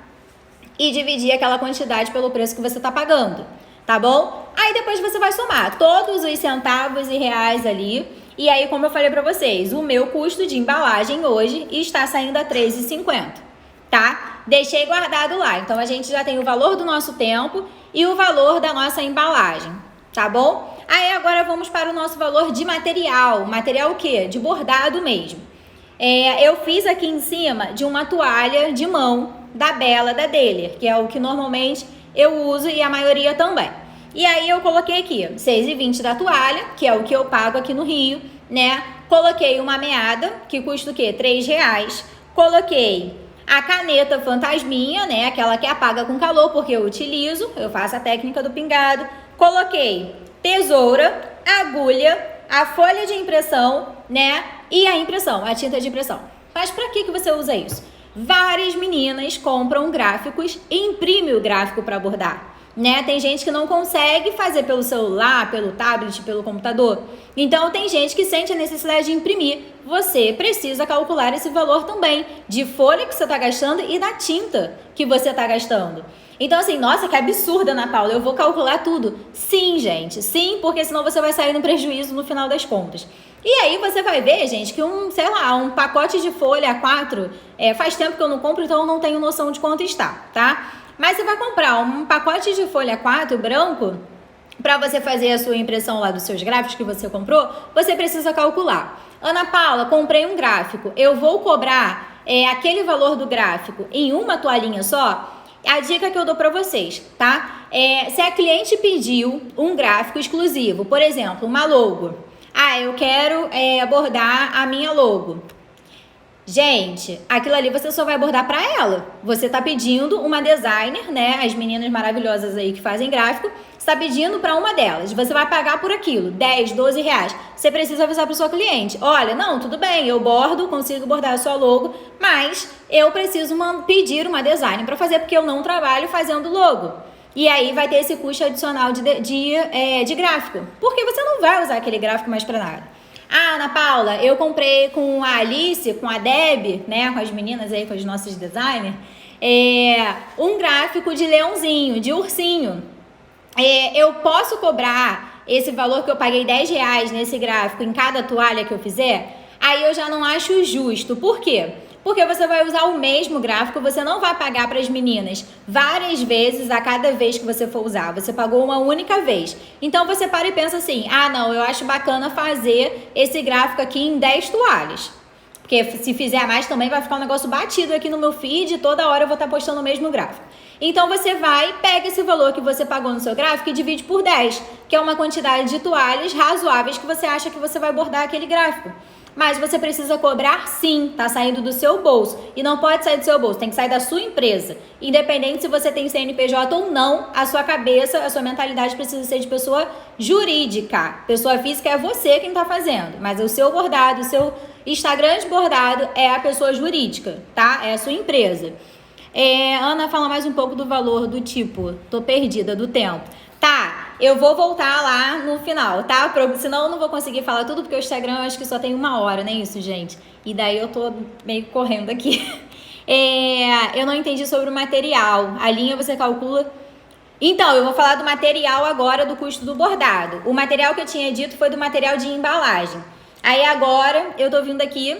e dividir aquela quantidade pelo preço que você está pagando, tá bom? Aí depois você vai somar todos os centavos e reais ali. E aí, como eu falei para vocês, o meu custo de embalagem hoje está saindo a R$3,50, tá? Deixei guardado lá. Então, a gente já tem o valor do nosso tempo e o valor da nossa embalagem, tá bom? Aí, agora vamos para o nosso valor de material. Material o quê? De bordado mesmo. Eu fiz aqui em cima de uma toalha de mão da Bella, da Deller, que é o que normalmente eu uso e a maioria também. E aí eu coloquei aqui R$6,20 da toalha, que é o que eu pago aqui no Rio, né? Coloquei uma meada, que custa o quê? R$3. Coloquei a caneta fantasminha, né? Aquela que apaga com calor, porque eu utilizo, eu faço a técnica do pingado. Coloquei tesoura, agulha, a folha de impressão, né? E a impressão, a tinta de impressão. Mas para que você usa isso? Várias meninas compram gráficos e imprimem o gráfico para bordar, né? Tem gente que não consegue fazer pelo celular, pelo tablet, pelo computador. Então, tem gente que sente a necessidade de imprimir. Você precisa calcular esse valor também, de folha que você está gastando e da tinta que você está gastando. Então, assim, nossa, que absurda, Ana Paula, eu vou calcular tudo. Sim, gente, sim, porque senão você vai sair no prejuízo no final das contas. E aí você vai ver, gente, que um pacote de folha A4, faz tempo que eu não compro, então eu não tenho noção de quanto está, tá? Mas você vai comprar um pacote de folha A4 branco, para você fazer a sua impressão lá dos seus gráficos que você comprou, você precisa calcular. Ana Paula, comprei um gráfico, eu vou cobrar aquele valor do gráfico em uma toalhinha só? A dica que eu dou para vocês, tá? Se a cliente pediu um gráfico exclusivo, por exemplo, uma logo. Ah, eu quero bordar a minha logo. Gente, aquilo ali você só vai bordar para ela. Você tá pedindo uma designer, né? As meninas maravilhosas aí que fazem gráfico, está pedindo para uma delas. Você vai pagar por aquilo, R$10, R$12. Você precisa avisar para sua cliente. Olha, não, tudo bem, eu bordo, consigo bordar a sua logo, mas eu preciso pedir uma designer para fazer, porque eu não trabalho fazendo logo. E aí vai ter esse custo adicional de gráfico. Porque você não vai usar aquele gráfico mais para nada. Ah, Ana Paula, eu comprei com a Alice, com a Deb, né, com as meninas aí, com os nossos designers, um gráfico de leãozinho, de ursinho. Eu posso cobrar esse valor que eu paguei R$10 nesse gráfico em cada toalha que eu fizer? Aí eu já não acho justo. Por quê? Porque você vai usar o mesmo gráfico, você não vai pagar para as meninas várias vezes a cada vez que você for usar. Você pagou uma única vez. Então você para e pensa assim, ah não, eu acho bacana fazer esse gráfico aqui em 10 toalhas. Porque se fizer mais também vai ficar um negócio batido aqui no meu feed e toda hora eu vou estar postando o mesmo gráfico. Então você vai, pega esse valor que você pagou no seu gráfico e divide por 10, que é uma quantidade de toalhas razoáveis que você acha que você vai bordar aquele gráfico. Mas você precisa cobrar sim, tá saindo do seu bolso. E não pode sair do seu bolso, tem que sair da sua empresa. Independente se você tem CNPJ ou não, a sua cabeça, a sua mentalidade precisa ser de pessoa jurídica. Pessoa física é você quem tá fazendo, mas o seu bordado, o seu Instagram de bordado é a pessoa jurídica, tá? É a sua empresa. Ana, fala mais um pouco do valor do tipo, tô perdida, do tempo. Tá, eu vou voltar lá no final, tá? Senão eu não vou conseguir falar tudo, porque o Instagram eu acho que só tem 1 hora, não é isso, gente? E daí eu tô meio correndo aqui. Eu não entendi sobre o material. A linha você calcula... Então, eu vou falar do material agora, do custo do bordado. O material que eu tinha dito foi do material de embalagem. Aí agora eu tô vindo aqui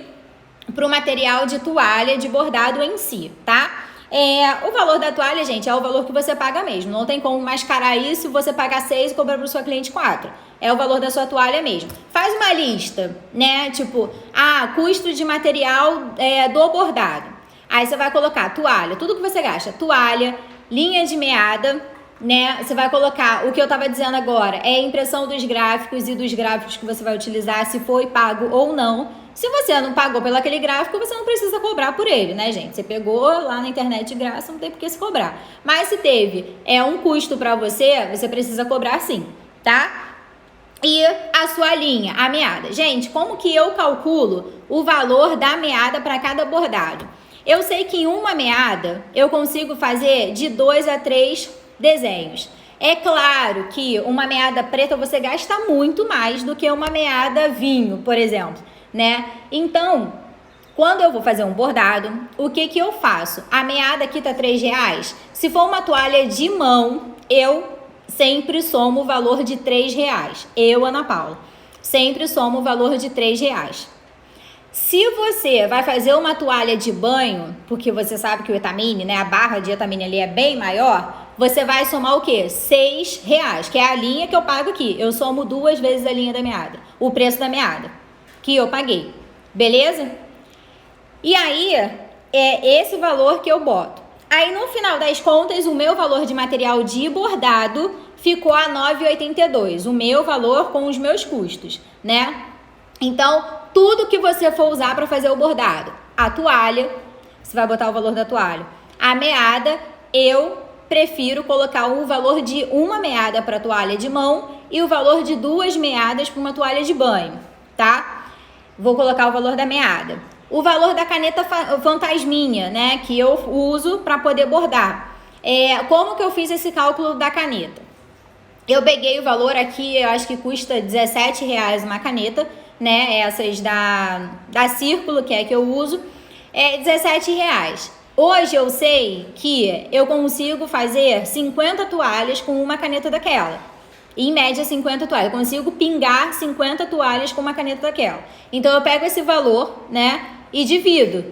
pro material de toalha de bordado em si, tá? O valor da toalha, gente, é o valor que você paga mesmo. Não tem como mascarar isso se você pagar 6 e cobrar para sua cliente 4. É o valor da sua toalha mesmo. Faz uma lista, né? Tipo, custo de material do bordado. Aí você vai colocar toalha, tudo que você gasta. Toalha, linha de meada, né? Você vai colocar, o que eu tava dizendo agora, é a impressão dos gráficos e dos gráficos que você vai utilizar, se foi pago ou não. Se você não pagou pelo aquele gráfico, você não precisa cobrar por ele, né, gente? Você pegou lá na internet de graça, não tem por que se cobrar. Mas se teve um custo para você, você precisa cobrar sim, tá? E a sua linha, a meada. Gente, como que eu calculo o valor da meada para cada bordado? Eu sei que em uma meada eu consigo fazer de 2 a 3 desenhos. É claro que uma meada preta você gasta muito mais do que uma meada vinho, por exemplo, né? Então, quando eu vou fazer um bordado, o que eu faço? A meada aqui tá R$3. Se for uma toalha de mão, eu sempre somo o valor de R$3. Eu, Ana Paula, sempre somo o valor de R$3. Se você vai fazer uma toalha de banho, porque você sabe que o etamine, né, a barra de etamine ali é bem maior, você vai somar o quê? R$6, que é a linha que eu pago aqui. Eu somo 2 vezes a linha da meada, o preço da meada que eu paguei, beleza? E aí, é esse valor que eu boto. Aí, no final das contas, o meu valor de material de bordado ficou a R$9,82, o meu valor com os meus custos, né? Então, tudo que você for usar para fazer o bordado, a toalha, você vai botar o valor da toalha. A meada, eu prefiro colocar o valor de uma meada para toalha de mão e o valor de 2 meadas para uma toalha de banho, tá? Vou colocar o valor da meada. O valor da caneta fantasminha, né, que eu uso para poder bordar. Como que eu fiz esse cálculo da caneta? Eu peguei o valor aqui, eu acho que custa R$17 uma caneta, né? Essas da Círculo, que é que eu uso, é R$17. Hoje eu sei que eu consigo fazer 50 toalhas com uma caneta daquela. Em média, 50 toalhas. Eu consigo pingar 50 toalhas com uma caneta daquela. Então, eu pego esse valor, né, e divido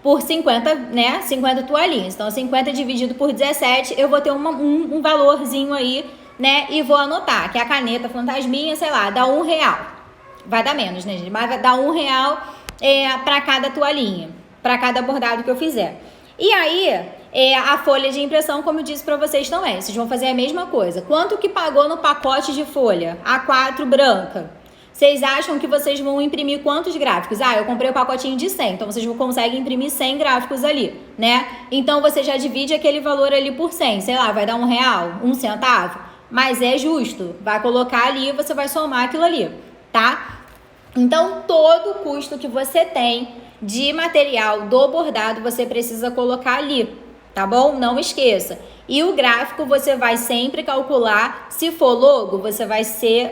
por 50, né, 50 toalhinhas. Então, 50 dividido por 17, eu vou ter um valorzinho aí, né, e vou anotar que a caneta fantasminha, sei lá, dá R$1. Vai dar menos, né, gente? Mas vai dar R$1 para cada toalhinha, para cada bordado que eu fizer. E aí, a folha de impressão, como eu disse para vocês também, vocês vão fazer a mesma coisa. Quanto que pagou no pacote de folha? A4 branca. Vocês acham que vocês vão imprimir quantos gráficos? Eu comprei o pacotinho de 100, então vocês conseguem imprimir 100 gráficos ali, né? Então, você já divide aquele valor ali por 100, sei lá, vai dar R$1, 1 centavo, mas é justo. Vai colocar ali e você vai somar aquilo ali, tá? Então, todo o custo que você tem de material do bordado, você precisa colocar ali, tá bom? Não esqueça. E o gráfico você vai sempre calcular, se for logo, você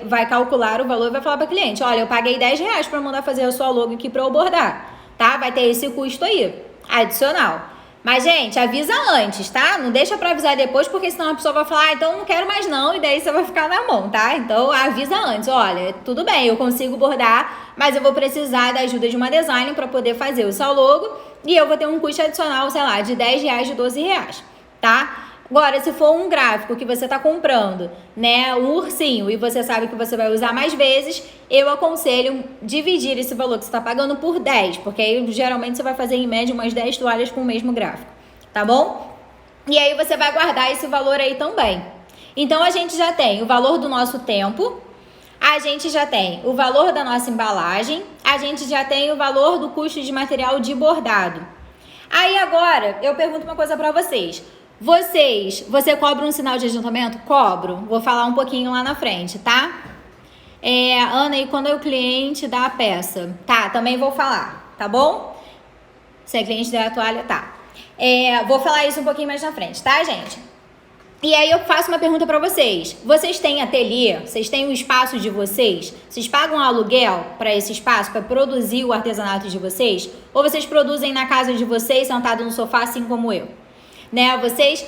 vai calcular o valor e vai falar para cliente, olha, eu paguei R$10 para mandar fazer a sua logo aqui para eu bordar, tá? Vai ter esse custo aí, adicional. Mas, gente, avisa antes, tá? Não deixa pra avisar depois, porque senão a pessoa vai falar, então não quero mais não, e daí você vai ficar na mão, tá? Então, avisa antes, olha, tudo bem, eu consigo bordar, mas eu vou precisar da ajuda de uma designer pra poder fazer o seu logo, e eu vou ter um custo adicional, sei lá, de R$10, de R$12, tá? Agora, se for um gráfico que você tá comprando, né, um ursinho, e você sabe que você vai usar mais vezes, eu aconselho dividir esse valor que você tá pagando por 10, porque aí geralmente você vai fazer em média umas 10 toalhas com o mesmo gráfico, tá bom? E aí você vai guardar esse valor aí também. Então, a gente já tem o valor do nosso tempo, a gente já tem o valor da nossa embalagem, a gente já tem o valor do custo de material de bordado. Aí agora, eu pergunto uma coisa pra vocês. Você cobra um sinal de adiantamento? Cobro. Vou falar um pouquinho lá na frente, tá? Ana, e quando é o cliente dá a peça? Tá, também vou falar, tá bom? Se é cliente der a toalha, tá. Vou falar isso um pouquinho mais na frente, tá, gente? E aí eu faço uma pergunta pra vocês. Vocês têm ateliê? Vocês têm o espaço de vocês? Vocês pagam aluguel para esse espaço, para produzir o artesanato de vocês? Ou vocês produzem na casa de vocês, sentado no sofá, assim como eu? Né? Vocês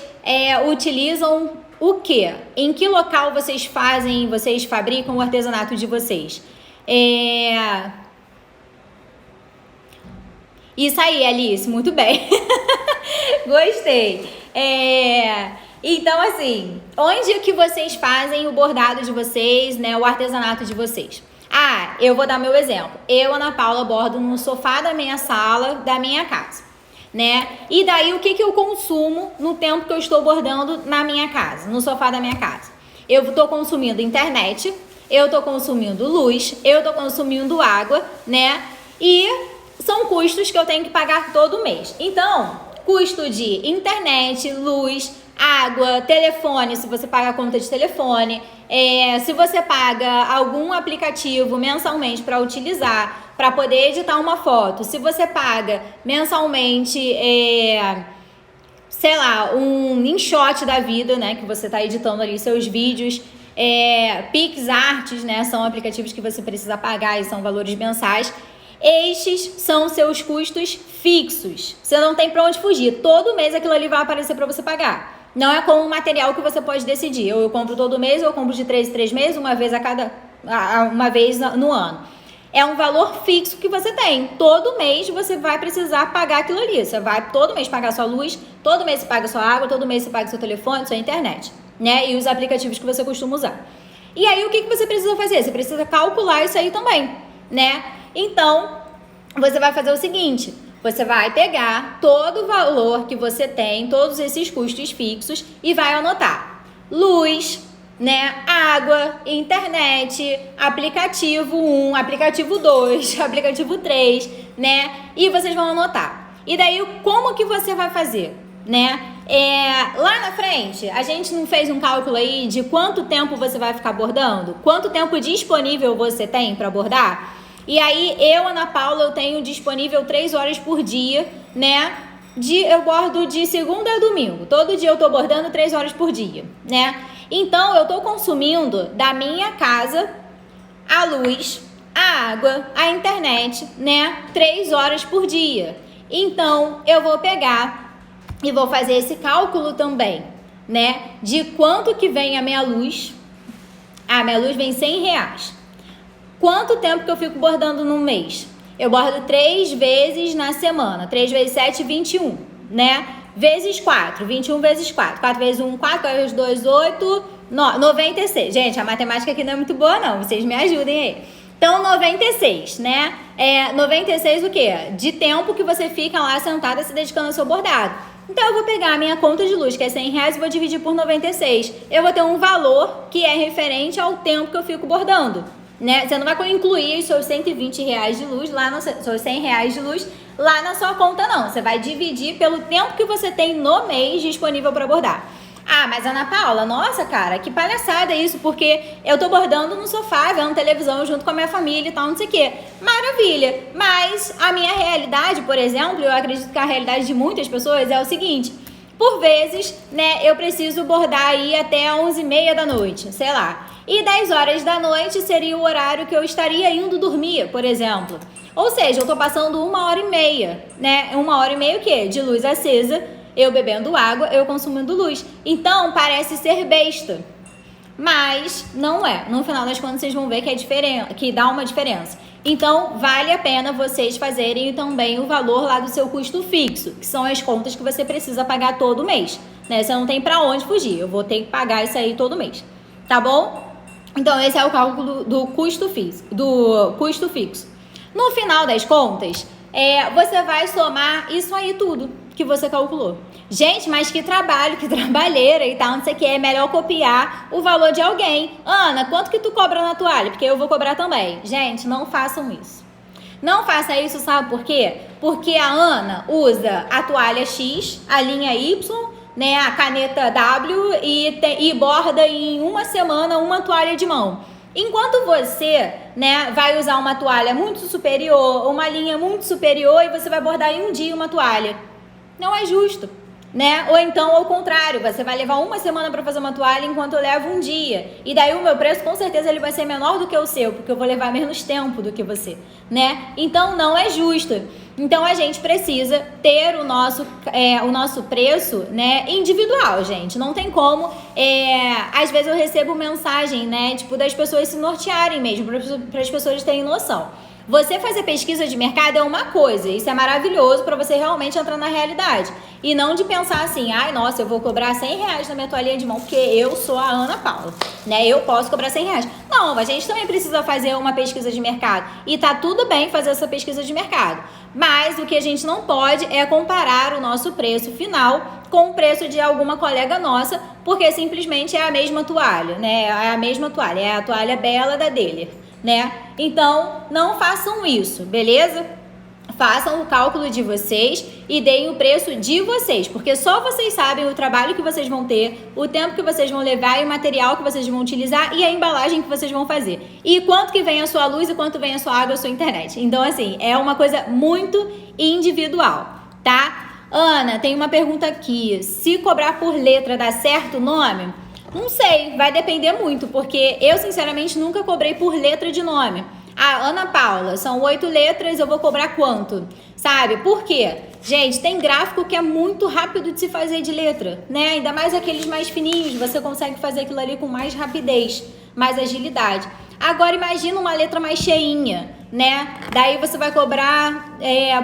utilizam o quê? Em que local vocês fabricam o artesanato de vocês? Isso aí, Alice, muito bem. Gostei. Então, assim, onde que vocês fazem o bordado de vocês, né? O artesanato de vocês? Ah, eu vou dar meu exemplo. Eu, Ana Paula, bordo no sofá da minha sala, da minha casa, né? E daí, o que eu consumo no tempo que eu estou bordando na minha casa, no sofá da minha casa? Eu estou consumindo internet, eu estou consumindo luz, eu estou consumindo água, né? E são custos que eu tenho que pagar todo mês. Então, custo de internet, luz, água, telefone, se você paga a conta de telefone, se você paga algum aplicativo mensalmente para utilizar, para poder editar uma foto, se você paga mensalmente, sei lá, um InShot da vida, né, que você está editando ali seus vídeos, PixArts, né, são aplicativos que você precisa pagar e são valores mensais. Estes são seus custos fixos. Você não tem para onde fugir. Todo mês aquilo ali vai aparecer para você pagar. Não é como um material que você pode decidir. Ou eu compro todo mês, ou eu compro de 3 em 3 meses, uma vez no ano. É um valor fixo que você tem. Todo mês você vai precisar pagar aquilo ali. Você vai todo mês pagar sua luz, todo mês você paga sua água, todo mês você paga seu telefone, sua internet, né? E os aplicativos que você costuma usar. E aí o que você precisa fazer? Você precisa calcular isso aí também, né? Então, você vai fazer o seguinte, você vai pegar todo o valor que você tem, todos esses custos fixos e vai anotar luz, né, água, internet, aplicativo 1, aplicativo 2, aplicativo 3, né, e vocês vão anotar. E daí, como que você vai fazer, né? Lá na frente, a gente não fez um cálculo aí de quanto tempo você vai ficar bordando? Quanto tempo disponível você tem para bordar? E aí, eu, Ana Paula, eu tenho disponível 3 horas por dia, né? Eu bordo de segunda a domingo. Todo dia eu tô bordando 3 horas por dia, né? Então, eu tô consumindo da minha casa a luz, a água, a internet, né? 3 horas por dia. Então, eu vou pegar e vou fazer esse cálculo também, né? De quanto que vem a minha luz. A minha luz vem R$100. Quanto tempo que eu fico bordando no mês? Eu bordo 3 vezes na semana. 3 vezes 7, 21, né? Vezes 4. 21 vezes 4. 4 vezes 1, 4. 4 vezes 2, 8. 96. Gente, a matemática aqui não é muito boa, não. Vocês me ajudem aí. Então, 96, né? 96 o quê? De tempo que você fica lá sentada se dedicando ao seu bordado. Então, eu vou pegar a minha conta de luz, que é R$100, e vou dividir por 96. Eu vou ter um valor que é referente ao tempo que eu fico bordando, né? Você não vai incluir os seus R$120 de luz lá, seus R$100 de luz lá na sua conta, não. Você vai dividir pelo tempo que você tem no mês disponível para bordar. Ah, mas Ana Paula, nossa, cara, que palhaçada isso, porque eu tô bordando no sofá, vendo televisão junto com a minha família e tal, não sei o quê. Maravilha, mas a minha realidade, por exemplo, eu acredito que a realidade de muitas pessoas é o seguinte: por vezes, né, eu preciso bordar aí até 11h30 da noite, sei lá. E 10 horas da noite seria o horário que eu estaria indo dormir, por exemplo. Ou seja, eu tô passando 1h30, né? 1h30 o quê? De luz acesa, eu bebendo água, eu consumindo luz. Então, parece ser besta, mas não é. No final das contas, vocês vão ver que é diferente, que dá uma diferença. Então, vale a pena vocês fazerem também o valor lá do seu custo fixo, que são as contas que você precisa pagar todo mês, né? Você não tem pra onde fugir, eu vou ter que pagar isso aí todo mês, tá bom? Então, esse é o cálculo do custo fixo. No final das contas, você vai somar isso aí tudo que você calculou. Gente, mas que trabalho, que trabalheira e tal, não sei o que. É melhor copiar o valor de alguém. Ana, quanto que tu cobra na toalha? Porque eu vou cobrar também. Gente, não façam isso. Não faça isso, sabe por quê? Porque a Ana usa a toalha X, a linha Y, né, a caneta W e borda em uma semana uma toalha de mão. Enquanto você, né, vai usar uma toalha muito superior, uma linha muito superior, e você vai bordar em um dia uma toalha. Não é justo, né? Ou então, ao contrário, você vai levar uma semana para fazer uma toalha enquanto eu levo um dia. E daí o meu preço, com certeza, ele vai ser menor do que o seu, porque eu vou levar menos tempo do que você, né? Então, não é justo. Então, a gente precisa ter o nosso preço, né, individual, gente. Não tem como. Às vezes eu recebo mensagem, né, tipo, das pessoas se nortearem mesmo, para as pessoas terem noção. Você fazer pesquisa de mercado é uma coisa, isso é maravilhoso para você realmente entrar na realidade. E não de pensar assim, ai, nossa, eu vou cobrar R$100 na minha toalhinha de mão, porque eu sou a Ana Paula, né? Eu posso cobrar R$100. Não, a gente também precisa fazer uma pesquisa de mercado. E tá tudo bem fazer essa pesquisa de mercado. Mas o que a gente não pode é comparar o nosso preço final com o preço de alguma colega nossa, porque simplesmente é a mesma toalha, né? É a mesma toalha, é a toalha bela da Deller, né? Então, não façam isso, beleza? Façam o cálculo de vocês e deem o preço de vocês, porque só vocês sabem o trabalho que vocês vão ter, o tempo que vocês vão levar e o material que vocês vão utilizar e a embalagem que vocês vão fazer. E quanto que vem a sua luz e quanto vem a sua água, a sua internet. Então, assim, é uma coisa muito individual, tá? Ana, tem uma pergunta aqui. Se cobrar por letra, dá certo o nome? Não sei, vai depender muito, porque eu, sinceramente, nunca cobrei por letra de nome. Ah, Ana Paula, são 8 letras, eu vou cobrar quanto? Sabe? Por quê? Gente, tem gráfico que é muito rápido de se fazer de letra, né? Ainda mais aqueles mais fininhos, você consegue fazer aquilo ali com mais rapidez, mais agilidade. Agora imagina uma letra mais cheinha, né? Daí você vai cobrar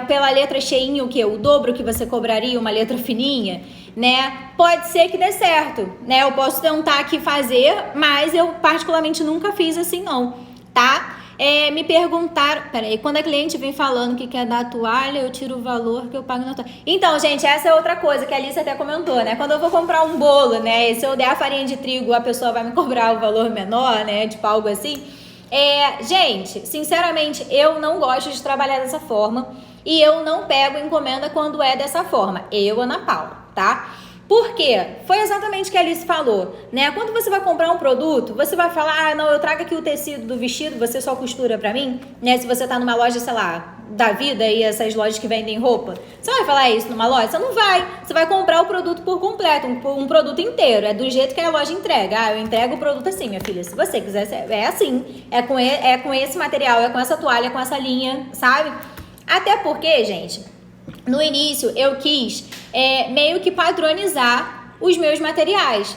pela letra cheinha o quê? O dobro que você cobraria uma letra fininha, né? Pode ser que dê certo, né? Eu posso tentar aqui fazer, mas eu particularmente nunca fiz assim não, tá? Me perguntaram, peraí, quando a cliente vem falando que quer dar toalha, eu tiro o valor que eu pago na toalha. Então, gente, essa é outra coisa que a Alice até comentou, né? Quando eu vou comprar um bolo, né? Se eu der a farinha de trigo, a pessoa vai me cobrar o valor menor, né? Tipo algo assim. Gente, sinceramente, eu não gosto de trabalhar dessa forma e eu não pego encomenda quando é dessa forma. Eu, Ana Paula, tá? Por quê? Foi exatamente o que a Alice falou, né? Quando você vai comprar um produto, você vai falar, ah, não, eu trago aqui o tecido do vestido, você só costura pra mim, né? Se você tá numa loja, sei lá, da Vida e essas lojas que vendem roupa, você vai falar isso numa loja? Você não vai. Você vai comprar o produto por completo, um produto inteiro. É do jeito que a loja entrega. Ah, eu entrego o produto assim, minha filha. Se você quiser, é assim. É com esse material, é com essa toalha, é com essa linha, sabe? Até porque, gente, no início eu quis meio que padronizar os meus materiais.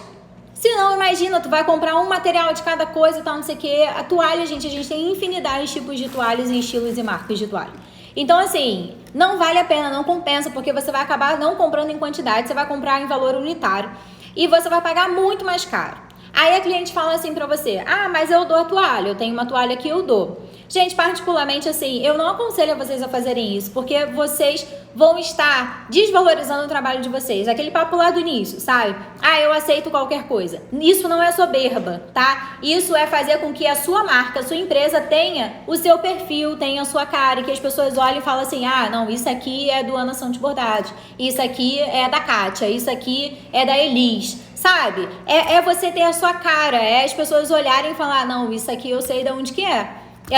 Se não, imagina, tu vai comprar um material de cada coisa e tal, não sei o que. A toalha, gente, a gente tem infinidade de tipos de toalhas e estilos e marcas de toalha. Então, assim, não vale a pena, não compensa, porque você vai acabar não comprando em quantidade, você vai comprar em valor unitário e você vai pagar muito mais caro. Aí a cliente fala assim pra você, ah, mas eu dou a toalha, eu tenho uma toalha que eu dou. Gente, particularmente assim, eu não aconselho a vocês a fazerem isso, porque vocês vão estar desvalorizando o trabalho de vocês. Aquele papo lá do início, sabe? Ah, eu aceito qualquer coisa. Isso não é soberba, tá? Isso é fazer com que a sua marca, a sua empresa tenha o seu perfil, tenha a sua cara, e que as pessoas olhem e falem assim, ah, não, isso aqui é do Ana Santos Bordados, isso aqui é da Kátia, isso aqui é da Elis. Sabe? É você ter a sua cara, as pessoas olharem e falar, não, isso aqui eu sei de onde que é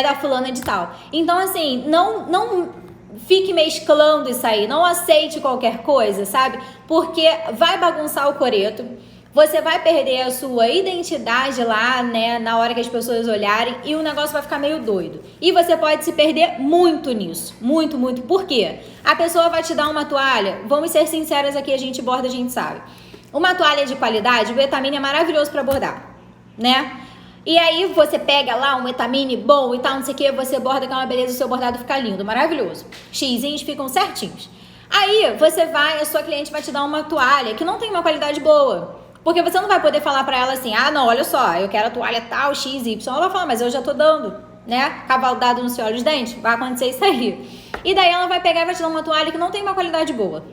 da fulana de tal. Então, assim, não fique mesclando isso aí, não aceite qualquer coisa, sabe? Porque vai bagunçar o coreto, você vai perder a sua identidade lá, né, na hora que as pessoas olharem e o negócio vai ficar meio doido. E você pode se perder muito nisso, muito, muito. Por quê? A pessoa vai te dar uma toalha, vamos ser sinceras aqui, a gente borda, a gente sabe. Uma toalha de qualidade, o Etamine é maravilhoso para bordar, né? E aí você pega lá um Etamine bom e tal, não sei o que, você borda que é uma beleza, o seu bordado fica lindo, maravilhoso. Xzinhos ficam certinhos. Aí você vai, a sua cliente vai te dar uma toalha que não tem uma qualidade boa. Porque você não vai poder falar pra ela assim, ah, não, olha só, eu quero a toalha tal, XY. Ela vai falar, mas eu já tô dando, né? Cavalo dado no seu olho de dente, vai acontecer isso aí. E daí ela vai pegar e vai te dar uma toalha que não tem uma qualidade boa.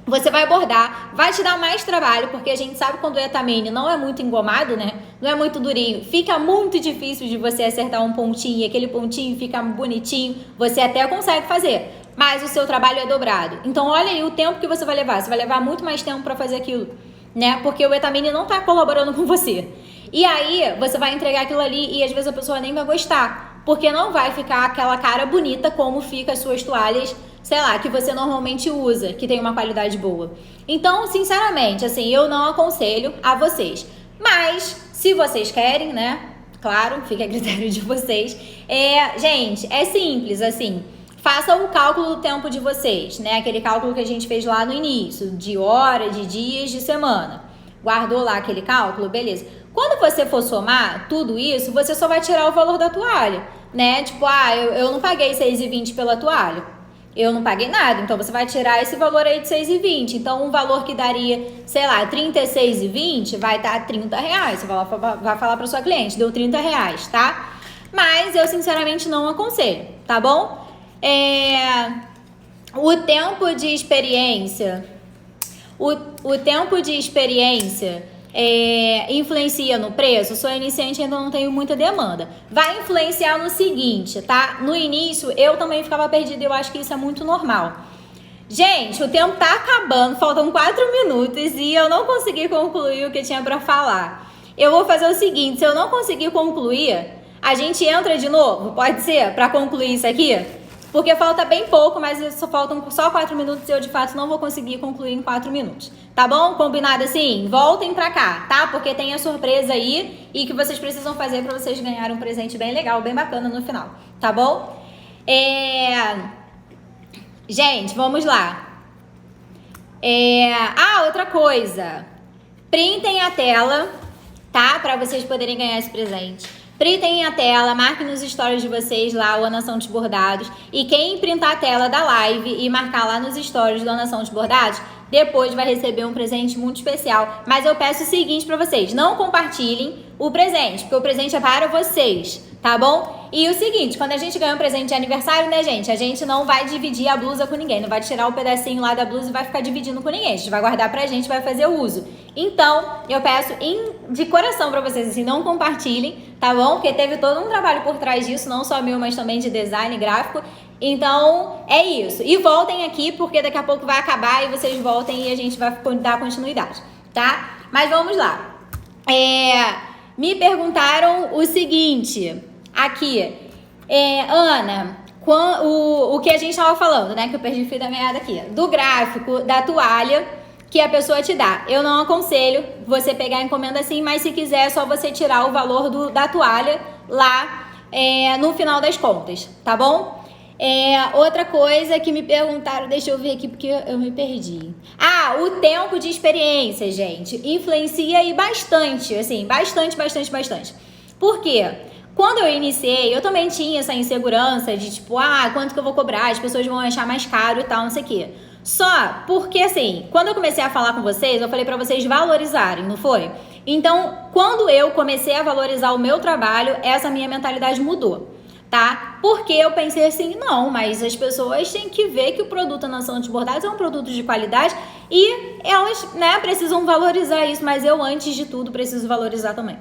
Você vai bordar, vai te dar mais trabalho, porque a gente sabe quando o Etamine não é muito engomado, né? Não é muito durinho. Fica muito difícil de você acertar um pontinho e aquele pontinho fica bonitinho. Você até consegue fazer, mas o seu trabalho é dobrado. Então, olha aí o tempo que você vai levar. Você vai levar muito mais tempo para fazer aquilo, né? Porque o Etamine não tá colaborando com você. E aí, você vai entregar aquilo ali e às vezes a pessoa nem vai gostar, porque não vai ficar aquela cara bonita como fica as suas toalhas, sei lá, que você normalmente usa, que tem uma qualidade boa. Então, sinceramente, assim, eu não aconselho a vocês. Mas, se vocês querem, né? Claro, fica a critério de vocês. Gente, é simples, assim. Faça o cálculo do tempo de vocês, né? Aquele cálculo que a gente fez lá no início, de hora, de dias, de semana. Guardou lá aquele cálculo? Beleza. Quando você for somar tudo isso, você só vai tirar o valor da toalha. né? Tipo, eu não paguei 6,20 pela toalha. Eu não paguei nada, então você vai tirar esse valor aí de 6,20. Então, um valor que daria, sei lá, 36,20 vai dar 30 reais. Você vai falar para sua cliente, deu 30 reais, tá? Mas eu, sinceramente, não aconselho, tá bom? O tempo de experiência... O tempo de experiência influencia no preço? Sou iniciante e ainda não tenho muita demanda. Vai influenciar no seguinte, tá? No início, eu também ficava perdida e eu acho que isso é muito normal. Gente, o tempo tá acabando, faltam 4 minutos e eu não consegui concluir o que tinha pra falar. Eu vou fazer o seguinte, se eu não conseguir concluir, a gente entra de novo, pode ser? Pra concluir isso aqui? Porque falta bem pouco, mas faltam só 4 minutos e eu, de fato, não vou conseguir concluir em 4 minutos. Tá bom? Combinado assim? Voltem pra cá, tá? Porque tem a surpresa aí e que vocês precisam fazer pra vocês ganharem um presente bem legal, bem bacana no final. Tá bom? Gente, vamos lá. Outra coisa. Printem a tela, tá? Pra vocês poderem ganhar esse presente. Printem a tela, marquem nos stories de vocês lá o Ana Santos Bordados. E quem printar a tela da live e marcar lá nos stories do Ana Santos Bordados, depois vai receber um presente muito especial. Mas eu peço o seguinte pra vocês, não compartilhem o presente, porque o presente é para vocês, tá bom? E o seguinte, quando a gente ganha um presente de aniversário, né, gente? A gente não vai dividir a blusa com ninguém, não vai tirar o pedacinho lá da blusa e vai ficar dividindo com ninguém. A gente vai guardar pra gente, vai fazer o uso. Então, eu peço de coração pra vocês, assim, não compartilhem, tá bom? Porque teve todo um trabalho por trás disso, não só meu, mas também de design gráfico. Então, é isso. E voltem aqui, porque daqui a pouco vai acabar e vocês voltem e a gente vai dar continuidade, tá? Mas vamos lá. Me perguntaram o seguinte, aqui. Ana, o que a gente estava falando, né? Que eu perdi o fio da meada aqui. Do gráfico, da toalha que a pessoa te dá. Eu não aconselho você pegar a encomenda assim, mas se quiser é só você tirar o valor da toalha lá no final das contas, tá bom? Outra coisa que me perguntaram, deixa eu ver aqui porque eu me perdi. O tempo de experiência, gente, influencia aí bastante, assim, bastante. Por quê? Quando eu iniciei, eu também tinha essa insegurança de tipo, quanto que eu vou cobrar, as pessoas vão achar mais caro e tal, não sei o quê. Só porque, assim, quando eu comecei a falar com vocês, eu falei pra vocês valorizarem, não foi? Então, quando eu comecei a valorizar o meu trabalho, essa minha mentalidade mudou. Tá? Porque eu pensei assim, não, mas as pessoas têm que ver que o produto Ana Santos Bordados é um produto de qualidade e elas, né, precisam valorizar isso, mas eu, antes de tudo, preciso valorizar também.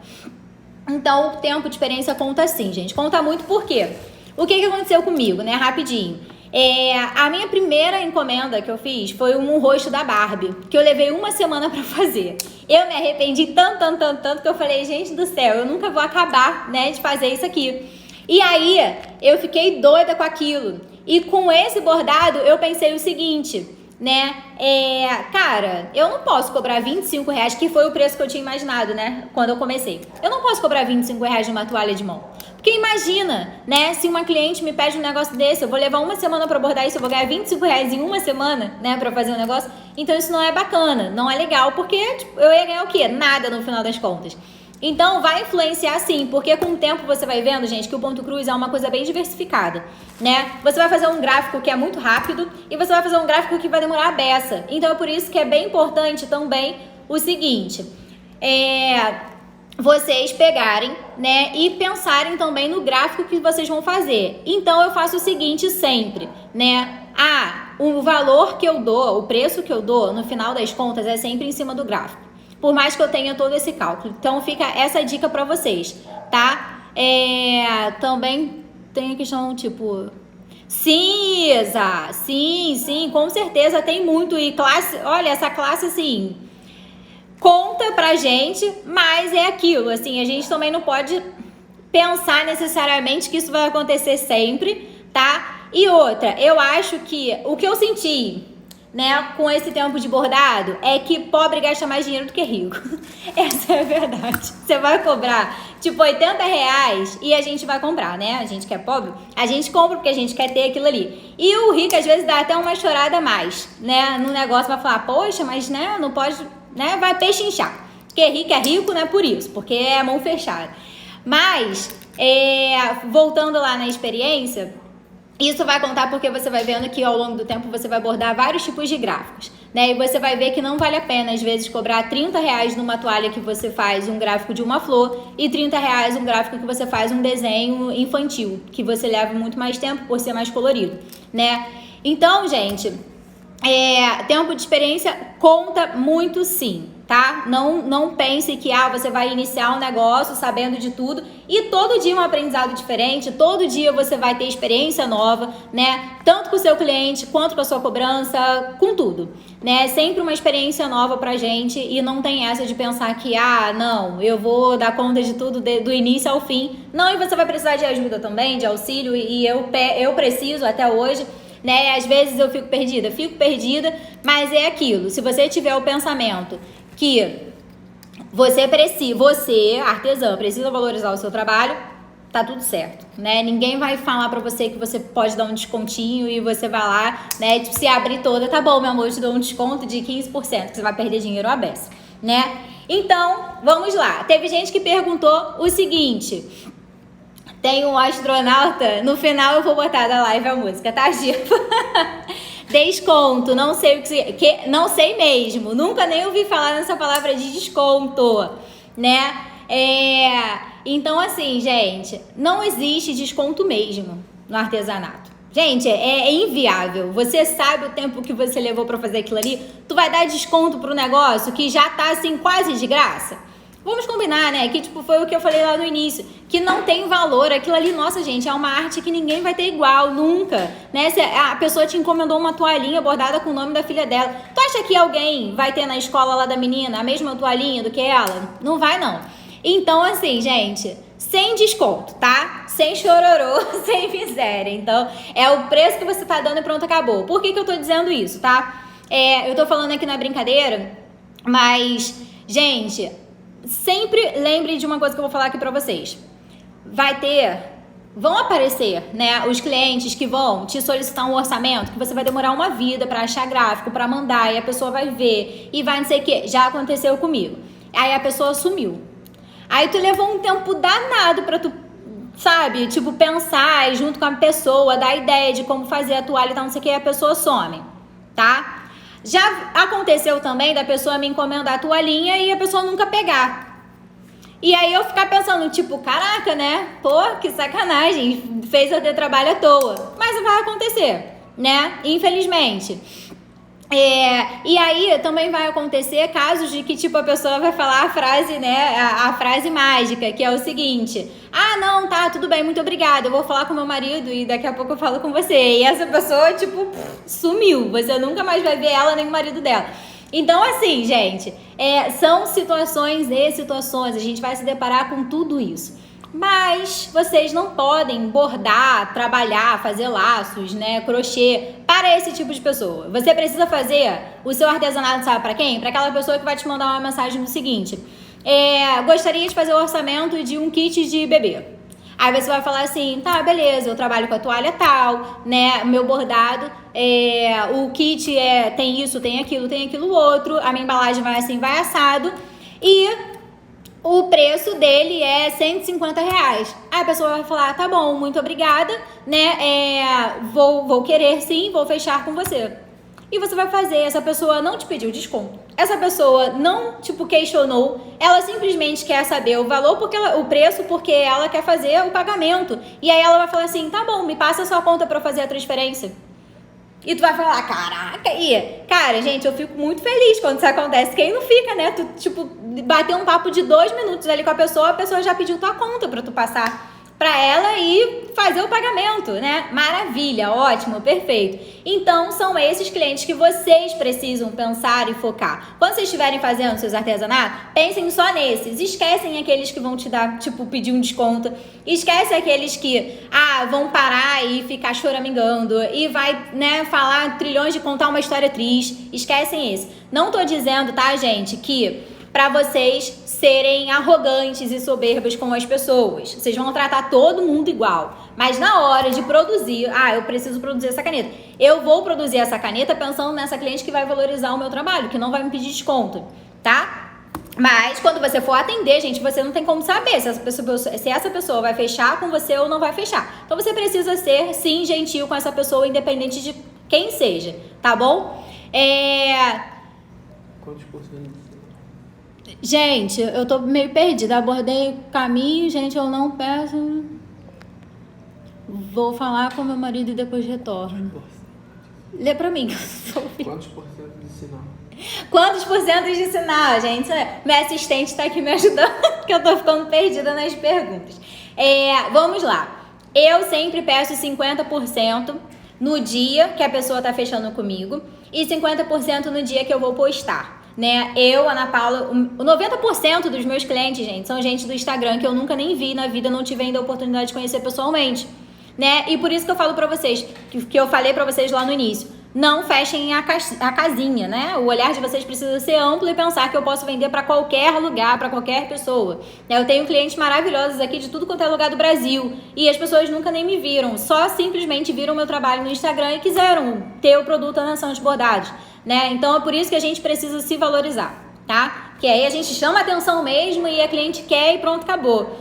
Então, o tempo de experiência conta sim, gente. Conta muito por quê? O que aconteceu comigo, né? Rapidinho. A minha primeira encomenda que eu fiz foi um rosto da Barbie, que eu levei 1 semana pra fazer. Eu me arrependi tanto que eu falei, gente do céu, eu nunca vou acabar, né, de fazer isso aqui. E aí, eu fiquei doida com aquilo. E com esse bordado, eu pensei o seguinte, né? Cara, eu não posso cobrar R$25, que foi o preço que eu tinha imaginado, né? Quando eu comecei. Eu não posso cobrar R$25 de uma toalha de mão. Porque imagina, né? Se uma cliente me pede um negócio desse, eu vou levar 1 semana pra bordar isso, eu vou ganhar R$25 em 1 semana, né? Pra fazer um negócio. Então, isso não é bacana, não é legal, porque tipo, eu ia ganhar o quê? Nada no final das contas. Então, vai influenciar sim, porque com o tempo você vai vendo, gente, que o ponto cruz é uma coisa bem diversificada, né? Você vai fazer um gráfico que é muito rápido e você vai fazer um gráfico que vai demorar a beça. Então, é por isso que é bem importante também o seguinte, vocês pegarem, né, e pensarem também no gráfico que vocês vão fazer. Então, eu faço o seguinte sempre, né? O valor que eu dou, o preço que eu dou, no final das contas, é sempre em cima do gráfico. Por mais que eu tenha todo esse cálculo. Então, fica essa dica pra vocês, tá? Também tem a questão, tipo... Sim, Isa! Sim, com certeza tem muito. E classe... Olha, essa classe, assim... Conta pra gente, mas é aquilo, assim... A gente também não pode pensar necessariamente que isso vai acontecer sempre, tá? E outra, eu acho que... O que eu senti... né, com esse tempo de bordado, é que pobre gasta mais dinheiro do que rico. Essa é a verdade. Você vai cobrar, tipo, R$80 e a gente vai comprar, né? A gente que é pobre, a gente compra porque a gente quer ter aquilo ali. E o rico, às vezes, dá até uma chorada a mais, né? No negócio, vai falar, poxa, mas, né, não pode, né? Vai pechinchar. Porque rico é rico, né, por isso, porque é mão fechada. Mas, voltando lá na experiência, isso vai contar porque você vai vendo que ao longo do tempo você vai abordar vários tipos de gráficos, né? E você vai ver que não vale a pena, às vezes, cobrar R$30 numa toalha que você faz um gráfico de uma flor e R$30 um gráfico que você faz um desenho infantil, que você leva muito mais tempo por ser mais colorido, né? Então, gente, tempo de experiência conta muito sim, tá? Não pense que você vai iniciar um negócio sabendo de tudo e todo dia um aprendizado diferente, todo dia você vai ter experiência nova, né? Tanto com o seu cliente quanto com a sua cobrança, com tudo, né? Sempre uma experiência nova pra gente e não tem essa de pensar que, não, eu vou dar conta de tudo do início ao fim. Não, e você vai precisar de ajuda também, de auxílio e eu preciso até hoje, né? Às vezes eu fico perdida, mas é aquilo. Se você tiver o pensamento que você, artesã, precisa valorizar o seu trabalho, tá tudo certo, né? Ninguém vai falar pra você que você pode dar um descontinho e você vai lá, né? Tipo, se abrir toda, tá bom, meu amor, eu te dou um desconto de 15%, que você vai perder dinheiro à beça, né? Então, vamos lá. Teve gente que perguntou o seguinte... Tem um astronauta, no final eu vou botar da live a música, tá, Gipa? Desconto, não sei o que, não sei mesmo, nunca nem ouvi falar nessa palavra de desconto, né? Então assim, gente, não existe desconto mesmo no artesanato. Gente, é inviável. Você sabe o tempo que você levou pra fazer aquilo ali? Tu vai dar desconto pro negócio que já tá assim quase de graça? Vamos combinar, né? Que tipo, foi o que eu falei lá no início, que não tem valor. Aquilo ali, nossa, gente, é uma arte que ninguém vai ter igual, nunca, né? Se a pessoa te encomendou uma toalhinha bordada com o nome da filha dela, tu acha que alguém vai ter na escola lá da menina a mesma toalhinha do que ela? Não vai, não. Então, assim, gente, sem desconto, tá? Sem chororô, sem miséria. Então, é o preço que você tá dando e pronto, acabou. Por que eu tô dizendo isso, tá? Eu tô falando aqui na brincadeira, mas, gente... Sempre lembre de uma coisa que eu vou falar aqui pra vocês. Vão aparecer, né, os clientes que vão te solicitar um orçamento que você vai demorar uma vida pra achar gráfico, pra mandar, e a pessoa vai ver, e vai não sei o que. Já aconteceu comigo. Aí a pessoa sumiu. Aí tu levou um tempo danado pra tu, sabe, tipo, pensar e junto com a pessoa, dar ideia de como fazer a toalha e tal, não sei o que, e a pessoa some, tá? Já aconteceu também da pessoa me encomendar a toalhinha e a pessoa nunca pegar. E aí eu ficar pensando, tipo, caraca, né? Pô, que sacanagem, fez eu ter trabalho à toa. Mas vai acontecer, né? Infelizmente. E aí também vai acontecer casos de que, tipo, a pessoa vai falar a frase, né? A frase mágica, que é o seguinte: não, tá, tudo bem, muito obrigada, eu vou falar com meu marido e daqui a pouco eu falo com você. E essa pessoa, tipo, sumiu. Você nunca mais vai ver ela nem o marido dela. Então, assim, gente, são situações e situações. A gente vai se deparar com tudo isso. Mas vocês não podem bordar, trabalhar, fazer laços, né, crochê para esse tipo de pessoa. Você precisa fazer o seu artesanato, sabe para quem? Para aquela pessoa que vai te mandar uma mensagem no seguinte: gostaria de fazer o orçamento de um kit de bebê. Aí você vai falar assim: tá, beleza, eu trabalho com a toalha tal, né, meu bordado, o kit tem isso, tem aquilo outro, a minha embalagem vai assim, vai assado, e o preço dele é R$150. Aí a pessoa vai falar: tá bom, muito obrigada, né? Vou querer sim, vou fechar com você. E você vai fazer, essa pessoa não te pediu desconto, essa pessoa não, tipo, questionou, ela simplesmente quer saber o valor, o preço, porque ela quer fazer o pagamento. E aí ela vai falar assim: tá bom, me passa a sua conta pra eu fazer a transferência. E tu vai falar: caraca, cara, gente, eu fico muito feliz quando isso acontece. Quem não fica, né? Tu, tipo, bater um papo de 2 minutos ali com a pessoa já pediu tua conta pra tu passar pra ela e fazer o pagamento, né? Maravilha, ótimo, perfeito. Então, são esses clientes que vocês precisam pensar e focar. Quando vocês estiverem fazendo seus artesanatos, pensem só nesses. Esquecem aqueles que vão te dar, tipo, pedir um desconto. Esquece aqueles que, vão parar e ficar choramingando e vai, né, falar trilhões de contar uma história triste. Esquecem esse. Não tô dizendo, tá, gente, que pra vocês serem arrogantes e soberbos com as pessoas. Vocês vão tratar todo mundo igual. Mas na hora de produzir, eu preciso produzir essa caneta. Eu vou produzir essa caneta pensando nessa cliente que vai valorizar o meu trabalho, que não vai me pedir desconto, tá? Mas quando você for atender, gente, você não tem como saber se essa pessoa vai fechar com você ou não vai fechar. Então você precisa ser, sim, gentil com essa pessoa, independente de quem seja, tá bom? Quantos por cento? Gente, eu tô meio perdida. Abordei o caminho, gente, eu não peço. Vou falar com meu marido e depois retorno. Lê pra mim. Quantos por cento de sinal? Quantos por cento de sinal, gente? Minha assistente tá aqui me ajudando, porque eu tô ficando perdida nas perguntas. Vamos lá. Eu sempre peço 50% no dia que a pessoa tá fechando comigo e 50% no dia que eu vou postar. Né? Eu, Ana Paula, 90% dos meus clientes, gente, são gente do Instagram que eu nunca nem vi na vida, não tive ainda a oportunidade de conhecer pessoalmente, né? E por isso que eu falo pra vocês, que eu falei pra vocês lá no início, não fechem a casinha, né? O olhar de vocês precisa ser amplo e pensar que eu posso vender pra qualquer lugar, pra qualquer pessoa. Eu tenho clientes maravilhosos aqui de tudo quanto é lugar do Brasil e as pessoas nunca nem me viram, só simplesmente viram meu trabalho no Instagram e quiseram ter o produto na Nação de Bordados. Né? Então é por isso que a gente precisa se valorizar, tá? Que aí a gente chama atenção mesmo e a cliente quer e pronto, acabou.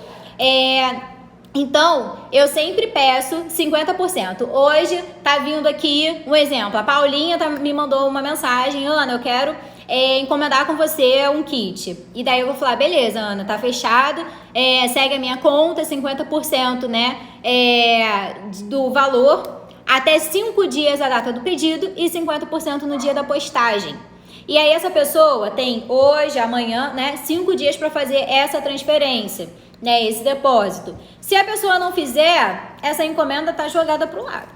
Então, eu sempre peço 50%. Hoje tá vindo aqui um exemplo. A Paulinha me mandou uma mensagem: Ana, eu quero encomendar com você um kit. E daí eu vou falar: beleza, Ana, tá fechado. Segue a minha conta, 50%, né? Do valor. Até 5 dias a data do pedido e 50% no dia da postagem. E aí essa pessoa tem hoje, amanhã, né, 5 dias para fazer essa transferência, né, esse depósito. Se a pessoa não fizer, essa encomenda tá jogada pro lado,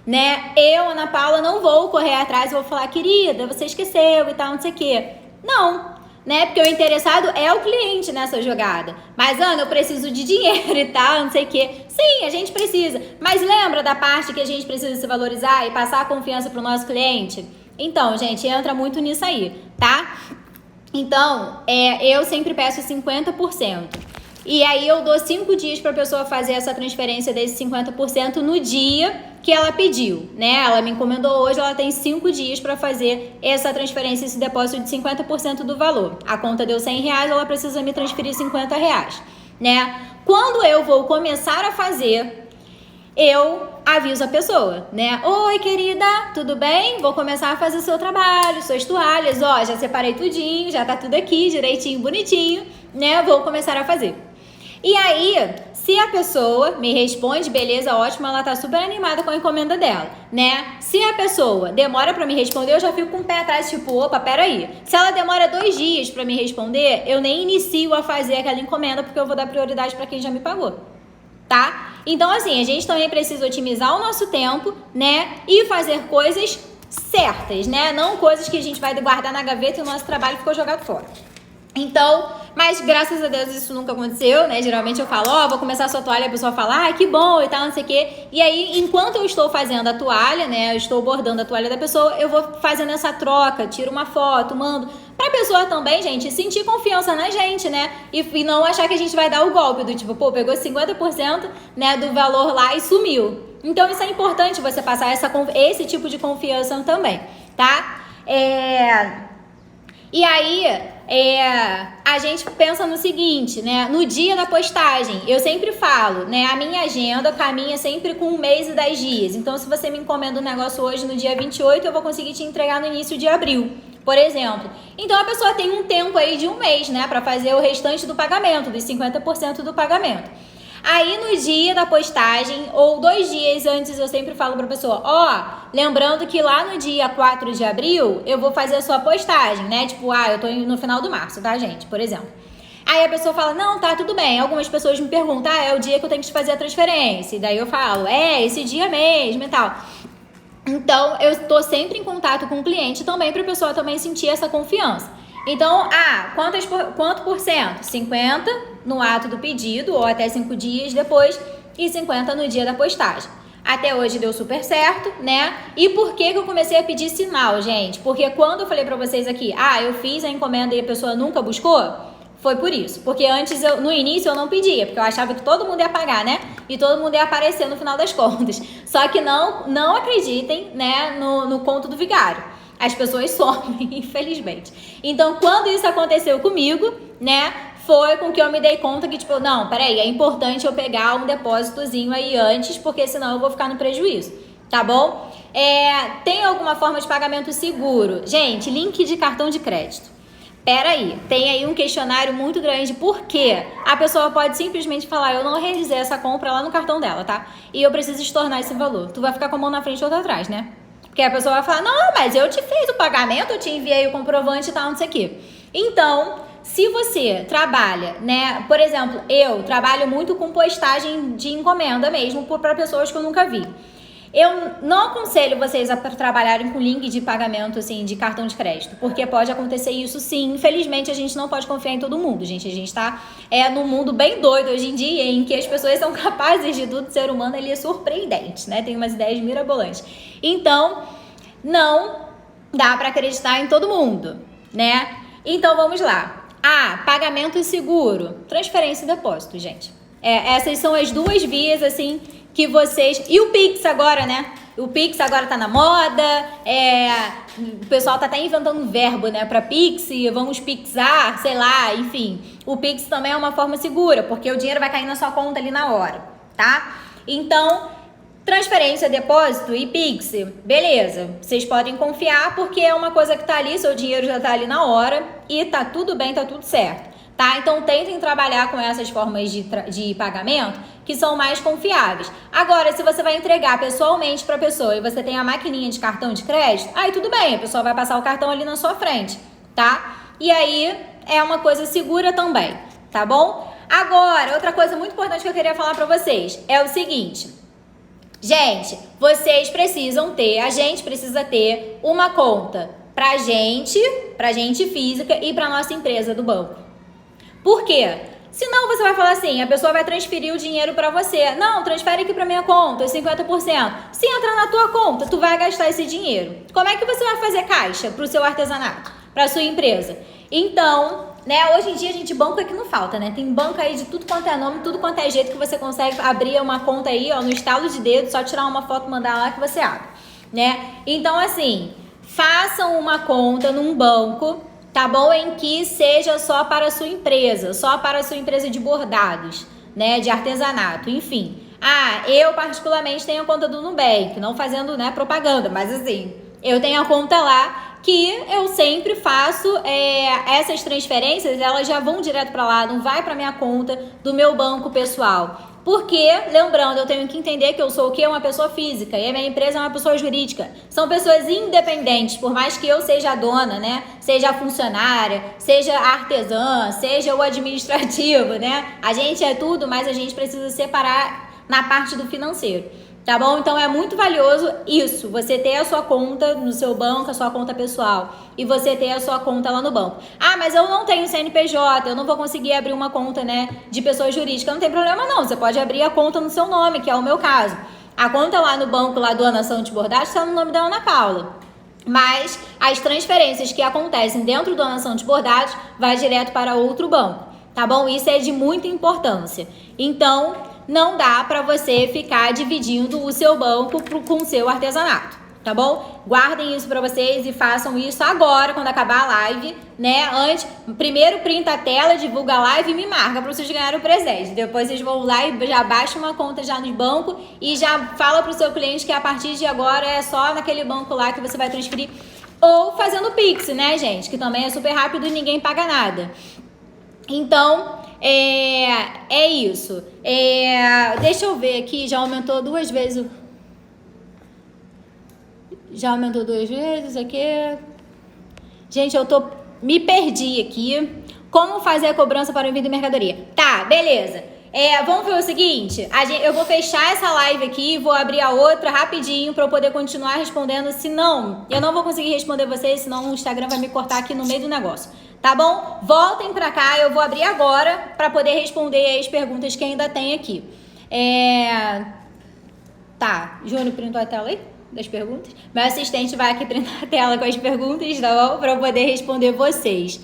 né? Eu, Ana Paula, não vou correr atrás e vou falar: querida, você esqueceu e tal, não sei o quê. Não. Né? Porque o interessado é o cliente nessa jogada. Mas, Ana, eu preciso de dinheiro e tal, não sei o quê. Sim, a gente precisa. Mas lembra da parte que a gente precisa se valorizar e passar a confiança pro nosso cliente? Então, gente, entra muito nisso aí, tá? Então, eu sempre peço 50%. E aí eu dou 5 dias para a pessoa fazer essa transferência desse 50% no dia que ela pediu, né? Ela me encomendou hoje, ela tem 5 dias para fazer essa transferência, esse depósito de 50% do valor. A conta deu R$100, ela precisa me transferir R$50, né? Quando eu vou começar a fazer, eu aviso a pessoa, né? Oi, querida, tudo bem? Vou começar a fazer o seu trabalho, suas toalhas, ó, já separei tudinho, já tá tudo aqui, direitinho, bonitinho, né? Vou começar a fazer. E aí, se a pessoa me responde, beleza, ótimo, ela tá super animada com a encomenda dela, né? Se a pessoa demora pra me responder, eu já fico com o pé atrás, tipo, opa, peraí. Se ela demora 2 dias pra me responder, eu nem inicio a fazer aquela encomenda, porque eu vou dar prioridade pra quem já me pagou, tá? Então, assim, a gente também precisa otimizar o nosso tempo, né? E fazer coisas certas, né? Não coisas que a gente vai guardar na gaveta e o nosso trabalho ficou jogado fora. Então, mas graças a Deus isso nunca aconteceu, né? Geralmente eu falo, ó, vou começar a sua toalha, a pessoa fala, que bom e tal, não sei o quê. E aí, enquanto eu estou fazendo a toalha, né? Eu estou bordando a toalha da pessoa, eu vou fazendo essa troca, tiro uma foto, mando. Pra pessoa também, gente, sentir confiança na gente, né? E não achar que a gente vai dar o golpe do tipo, pô, pegou 50%, né, do valor lá e sumiu. Então isso é importante você passar esse tipo de confiança também, tá? E aí, a gente pensa no seguinte, né? No dia da postagem, eu sempre falo, né? A minha agenda caminha sempre com 1 mês e 10 dias. Então, se você me encomenda um negócio hoje no dia 28, eu vou conseguir te entregar no início de abril, por exemplo. Então, a pessoa tem um tempo aí de 1 mês, né? Para fazer o restante do pagamento, dos 50% do pagamento. Aí no dia da postagem, ou 2 dias antes, eu sempre falo pra pessoa, lembrando que lá no dia 4 de abril, eu vou fazer a sua postagem, né? Tipo, eu tô no final do março, tá, gente? Por exemplo. Aí a pessoa fala, não, tá, tudo bem. Algumas pessoas me perguntam, é o dia que eu tenho que te fazer a transferência. E daí eu falo, esse dia mesmo e tal. Então, eu tô sempre em contato com o cliente também, pra pessoa também sentir essa confiança. Então, quanto por cento? 50 no ato do pedido, ou até 5 dias depois, e 50 no dia da postagem. Até hoje deu super certo, né? E por que eu comecei a pedir sinal, gente? Porque quando eu falei pra vocês aqui, eu fiz a encomenda e a pessoa nunca buscou, foi por isso. Porque antes, no início, eu não pedia, porque eu achava que todo mundo ia pagar, né? E todo mundo ia aparecer no final das contas. Só que não acreditem, né, no conto do vigário. As pessoas somem, infelizmente. Então, quando isso aconteceu comigo, né, foi com que eu me dei conta que, tipo, não, peraí, é importante eu pegar um depósitozinho aí antes, porque senão eu vou ficar no prejuízo, tá bom? Tem alguma forma de pagamento seguro? Gente, link de cartão de crédito. Peraí, tem aí um questionário muito grande, porque a pessoa pode simplesmente falar, eu não realizei essa compra lá no cartão dela, tá? E eu preciso estornar esse valor. Tu vai ficar com a mão na frente e outra atrás, né? Porque a pessoa vai falar, não, mas eu te fiz o pagamento, eu te enviei o comprovante e tal, não sei o quê. Então, se você trabalha, né? Por exemplo, eu trabalho muito com postagem de encomenda mesmo, para pessoas que eu nunca vi. Eu não aconselho vocês a trabalharem com link de pagamento, assim, de cartão de crédito, porque pode acontecer isso sim. Infelizmente, a gente não pode confiar em todo mundo, gente. A gente tá num mundo bem doido hoje em dia, em que as pessoas são capazes de tudo. O ser humano, ele é surpreendente, né? Tem umas ideias mirabolantes. Então, não dá para acreditar em todo mundo, né? Então, vamos lá. Pagamento seguro, transferência e depósito, gente. Essas são as duas vias, assim, que vocês... E o Pix agora, né? O Pix agora tá na moda, o pessoal tá até inventando um verbo, né? Pra Pix, vamos pixar, sei lá, enfim. O Pix também é uma forma segura, porque o dinheiro vai cair na sua conta ali na hora, tá? Então, transferência, depósito e Pix, beleza. Vocês podem confiar, porque é uma coisa que tá ali, seu dinheiro já tá ali na hora e tá tudo bem, tá tudo certo. Tá? Então, tentem trabalhar com essas formas de pagamento que são mais confiáveis. Agora, se você vai entregar pessoalmente para a pessoa e você tem a maquininha de cartão de crédito, aí tudo bem, a pessoa vai passar o cartão ali na sua frente, tá? E aí, é uma coisa segura também, tá bom? Agora, outra coisa muito importante que eu queria falar para vocês é o seguinte. Gente, vocês precisam ter, a gente precisa ter uma conta pra gente física e pra nossa empresa do banco. Por quê? Senão você vai falar assim, a pessoa vai transferir o dinheiro para você. Não, transfere aqui para minha conta, 50%. Se entrar na tua conta, tu vai gastar esse dinheiro. Como é que você vai fazer caixa para o seu artesanato, para a sua empresa? Então, né, hoje em dia, gente, banco é que não falta, né? Tem banco aí de tudo quanto é nome, tudo quanto é jeito que você consegue abrir uma conta aí, ó, no estalo de dedo, só tirar uma foto e mandar lá que você abre, né? Então, assim, façam uma conta num banco, tá bom? Em que seja só para a sua empresa, só para a sua empresa de bordados, né? De artesanato, enfim. Eu particularmente tenho a conta do Nubank, não fazendo, né, propaganda, mas assim, eu tenho a conta lá que eu sempre faço essas transferências, elas já vão direto para lá, não vai para minha conta do meu banco pessoal. Porque, lembrando, eu tenho que entender que eu sou o quê? Uma pessoa física e a minha empresa é uma pessoa jurídica. São pessoas independentes, por mais que eu seja a dona, né? Seja a funcionária, seja a artesã, seja o administrativo, né? A gente é tudo, mas a gente precisa separar na parte do financeiro, tá bom? Então é muito valioso isso, você ter a sua conta no seu banco, a sua conta pessoal, e você ter a sua conta lá no banco. Mas eu não tenho CNPJ, eu não vou conseguir abrir uma conta, né, de pessoa jurídica. Não tem problema não, você pode abrir a conta no seu nome, que é o meu caso. A conta lá no banco, lá do Ana Santos Bordados, está no nome da Ana Paula. Mas as transferências que acontecem dentro do Ana Santos Bordados vai direto para outro banco, tá bom? Isso é de muita importância. Então, não dá para você ficar dividindo o seu banco com o seu artesanato, tá bom? Guardem isso para vocês e façam isso agora, quando acabar a live, né? Primeiro printa a tela, divulga a live e me marca para vocês ganharem o presente. Depois vocês vão lá e já baixam uma conta já no banco e já fala pro seu cliente que a partir de agora é só naquele banco lá que você vai transferir. Ou fazendo Pix, né, gente? Que também é super rápido e ninguém paga nada. Então, é isso. Deixa eu ver aqui, já aumentou 2 vezes. Já aumentou 2 vezes aqui. Gente, me perdi aqui. Como fazer a cobrança para o envio de mercadoria? Tá, beleza. Vamos ver o seguinte, eu vou fechar essa live aqui, vou abrir a outra rapidinho para eu poder continuar respondendo, senão eu não vou conseguir responder vocês, senão o Instagram vai me cortar aqui no meio do negócio, tá bom? Voltem pra cá, eu vou abrir agora para poder responder as perguntas que ainda tem aqui. Tá, Júnior printou a tela aí das perguntas? Meu assistente vai aqui printar a tela com as perguntas, tá bom? Para eu poder responder vocês.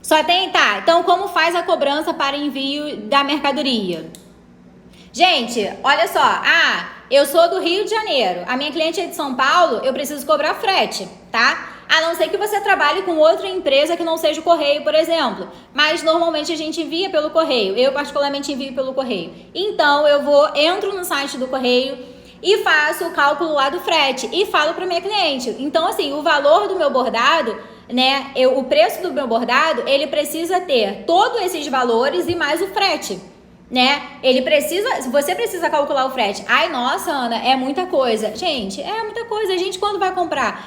Só tem, tá. Então, como faz a cobrança para envio da mercadoria? Gente, olha só. eu sou do Rio de Janeiro, a minha cliente é de São Paulo, eu preciso cobrar frete, tá? A não ser que você trabalhe com outra empresa que não seja o correio, por exemplo. Mas normalmente a gente envia pelo correio. Eu particularmente envio pelo correio. Então eu entro no site do correio e faço o cálculo lá do frete e falo para minha cliente. Então assim, o valor do meu bordado, né, o preço do meu bordado, ele precisa ter todos esses valores e mais o frete, né? Você precisa calcular o frete. Ai, nossa, Ana, é muita coisa. Gente, é muita coisa. A gente quando vai comprar,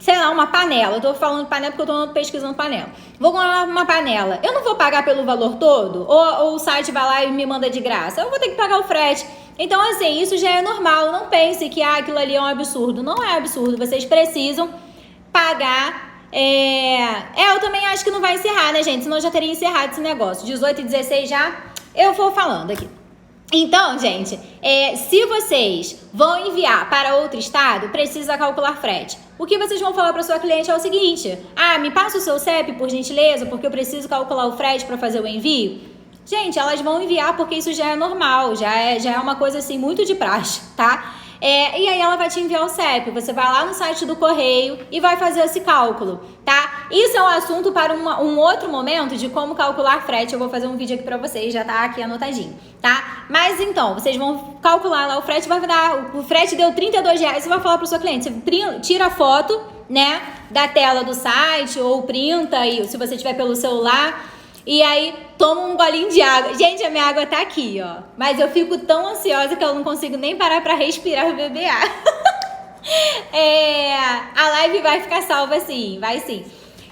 sei lá, uma panela. Eu tô falando panela porque eu tô pesquisando panela. Vou comprar uma panela. Eu não vou pagar pelo valor todo? Ou o site vai lá e me manda de graça? Eu vou ter que pagar o frete. Então, assim, isso já é normal. Não pense que aquilo ali é um absurdo. Não é absurdo. Vocês precisam pagar. Eu também acho que não vai encerrar, né, gente? Senão eu já teria encerrado esse negócio. 18 e 16 já. Eu vou falando aqui. Então, gente, se vocês vão enviar para outro estado, precisa calcular frete. O que vocês vão falar para sua cliente é o seguinte: me passa o seu CEP, por gentileza, porque eu preciso calcular o frete para fazer o envio. Gente, elas vão enviar porque isso já é normal, já é uma coisa assim muito de praxe, tá? E aí ela vai te enviar o CEP, você vai lá no site do correio e vai fazer esse cálculo, tá? Isso é um assunto para um outro momento de como calcular frete. Eu vou fazer um vídeo aqui pra vocês, já tá aqui anotadinho, tá? Mas então, vocês vão calcular lá o frete, vai dar, o frete deu R$32, você vai falar pra sua cliente, você tira a foto, né, da tela do site ou printa, e se você tiver pelo celular, e aí toma um golinho de água. Gente, a minha água tá aqui, ó. Mas eu fico tão ansiosa que eu não consigo nem parar pra respirar e beber água. A live vai ficar salva sim, vai sim.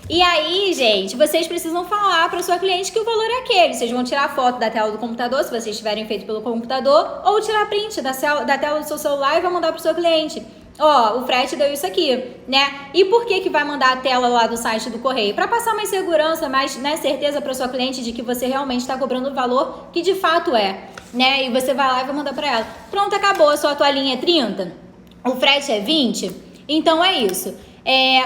E aí, gente, vocês precisam falar para sua cliente que o valor é aquele. Vocês vão tirar foto da tela do computador, se vocês tiverem feito pelo computador, ou tirar print da tela do seu celular e vai mandar pro seu cliente. O frete deu isso aqui, né? E por que vai mandar a tela lá do site do correio? Para passar mais segurança, mais, né, certeza para sua cliente de que você realmente está cobrando o valor que de fato é, né? E você vai lá e vai mandar para ela. Pronto, acabou, a sua toalhinha é 30, o frete é 20, então é isso.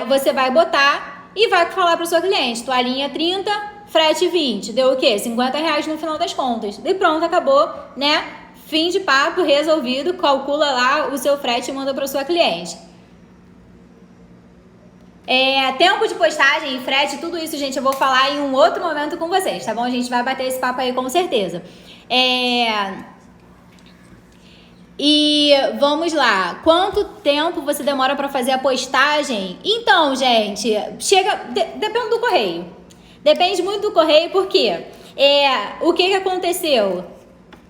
Você vai botar e vai falar para sua cliente, toalhinha 30, frete 20, deu o quê? R$50 no final das contas. E pronto, acabou, né? Fim de papo, resolvido, calcula lá o seu frete e manda para sua cliente. Tempo de postagem e frete, tudo isso, gente, eu vou falar em um outro momento com vocês, tá bom? A gente vai bater esse papo aí com certeza. E vamos lá, quanto tempo você demora para fazer a postagem? Então, gente, depende do correio. Depende muito do correio, porque o que aconteceu?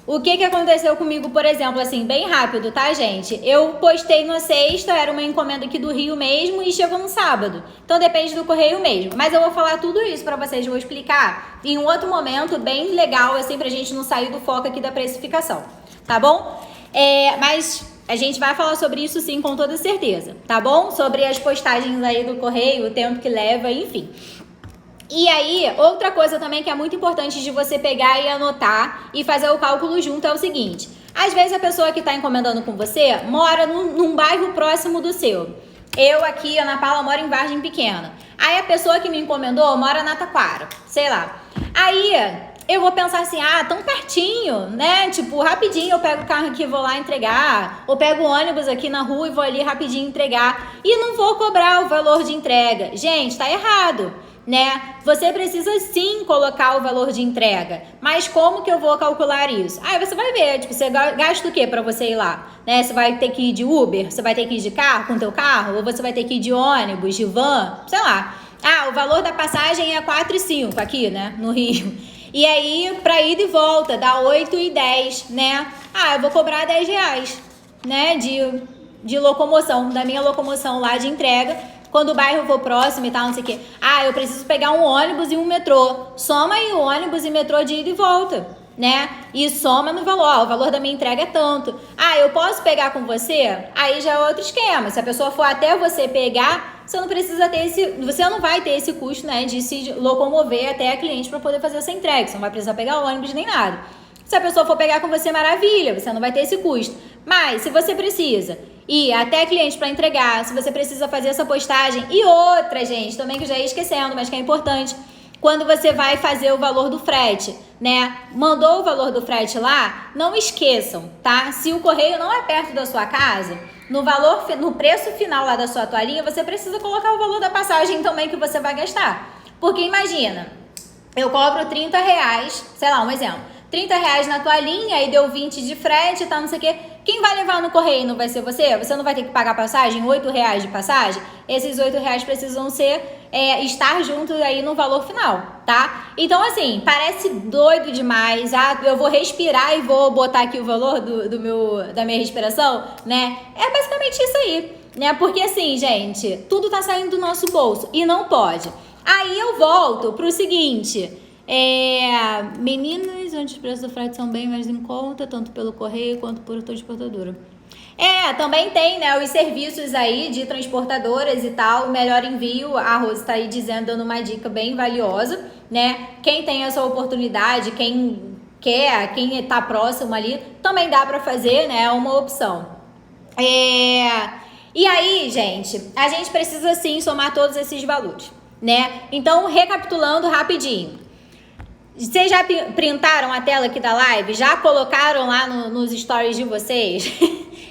O que aconteceu comigo, por exemplo, assim, bem rápido, tá, gente? Eu postei na sexta, era uma encomenda aqui do Rio mesmo e chegou no sábado. Então depende do correio mesmo. Mas eu vou falar tudo isso pra vocês, vou explicar em um outro momento bem legal, assim, pra gente não sair do foco aqui da precificação, tá bom? Mas a gente vai falar sobre isso sim, com toda certeza, tá bom? Sobre as postagens aí do correio, o tempo que leva, enfim. E aí, outra coisa também que é muito importante de você pegar e anotar e fazer o cálculo junto é o seguinte: às vezes a pessoa que está encomendando com você mora num bairro próximo do seu. Eu aqui, Ana Paula, moro em Vargem Pequena. Aí a pessoa que me encomendou mora na Taquara, sei lá. Aí eu vou pensar assim, tão pertinho, né? Tipo, rapidinho eu pego o carro aqui e vou lá entregar. Ou pego o ônibus aqui na rua e vou ali rapidinho entregar. E não vou cobrar o valor de entrega. Gente, tá errado, né? Você precisa sim colocar o valor de entrega, mas como que eu vou calcular isso? Aí você vai ver, tipo, você gasta o que para você ir lá, né? Você vai ter que ir de Uber, você vai ter que ir de carro, com teu carro, ou você vai ter que ir de ônibus, de van, sei lá. O valor da passagem é 4,5 aqui, né, no Rio. E aí, para ida e volta, dá 8,10, né? Eu vou cobrar R$10, né, de locomoção, da minha locomoção lá de entrega. Quando o bairro for próximo e tal, não sei o quê. Eu preciso pegar um ônibus e um metrô. Soma aí o ônibus e metrô de ida e volta, né? E soma no valor. O valor da minha entrega é tanto. Eu posso pegar com você? Aí já é outro esquema. Se a pessoa for até você pegar, você não precisa ter você não vai ter esse custo, né, de se locomover até a cliente para poder fazer essa entrega. Você não vai precisar pegar o ônibus nem nada. Se a pessoa for pegar com você, maravilha, você não vai ter esse custo. Mas se você precisa ir até cliente para entregar, se você precisa fazer essa postagem e outra, gente, também que eu já ia esquecendo, mas que é importante. quando você vai fazer o valor do frete, né? Mandou o valor do frete lá, não esqueçam, tá? Se o correio não é perto da sua casa, no preço final lá da sua toalhinha, você precisa colocar o valor da passagem também que você vai gastar. Porque imagina, eu cobro R$30, sei lá, um exemplo, R$30 na toalhinha, aí deu 20 de frete e tal, não sei o quê. Quem vai levar no correio não vai ser você? Você não vai ter que pagar passagem, R$8 de passagem? Esses R$8 precisam estar juntos aí no valor final, tá? Então, assim, parece doido demais. Ah, eu vou respirar e vou botar aqui o valor da minha respiração, né? É basicamente isso aí, né? Porque assim, gente, tudo tá saindo do nosso bolso e não pode. Aí eu volto pro seguinte... meninas, onde os preços do frete são bem mais em conta, tanto pelo correio quanto por transportadora. Também tem, né, os serviços aí de transportadoras e tal, o melhor envio, a Rose tá aí dando uma dica bem valiosa, né? Quem tem essa oportunidade, quem quer, quem tá próximo ali, também dá pra fazer, né, é uma opção. E aí, gente, a gente precisa sim somar todos esses valores, né? Então, recapitulando rapidinho. Vocês já printaram a tela aqui da live? Já colocaram lá nos stories de vocês?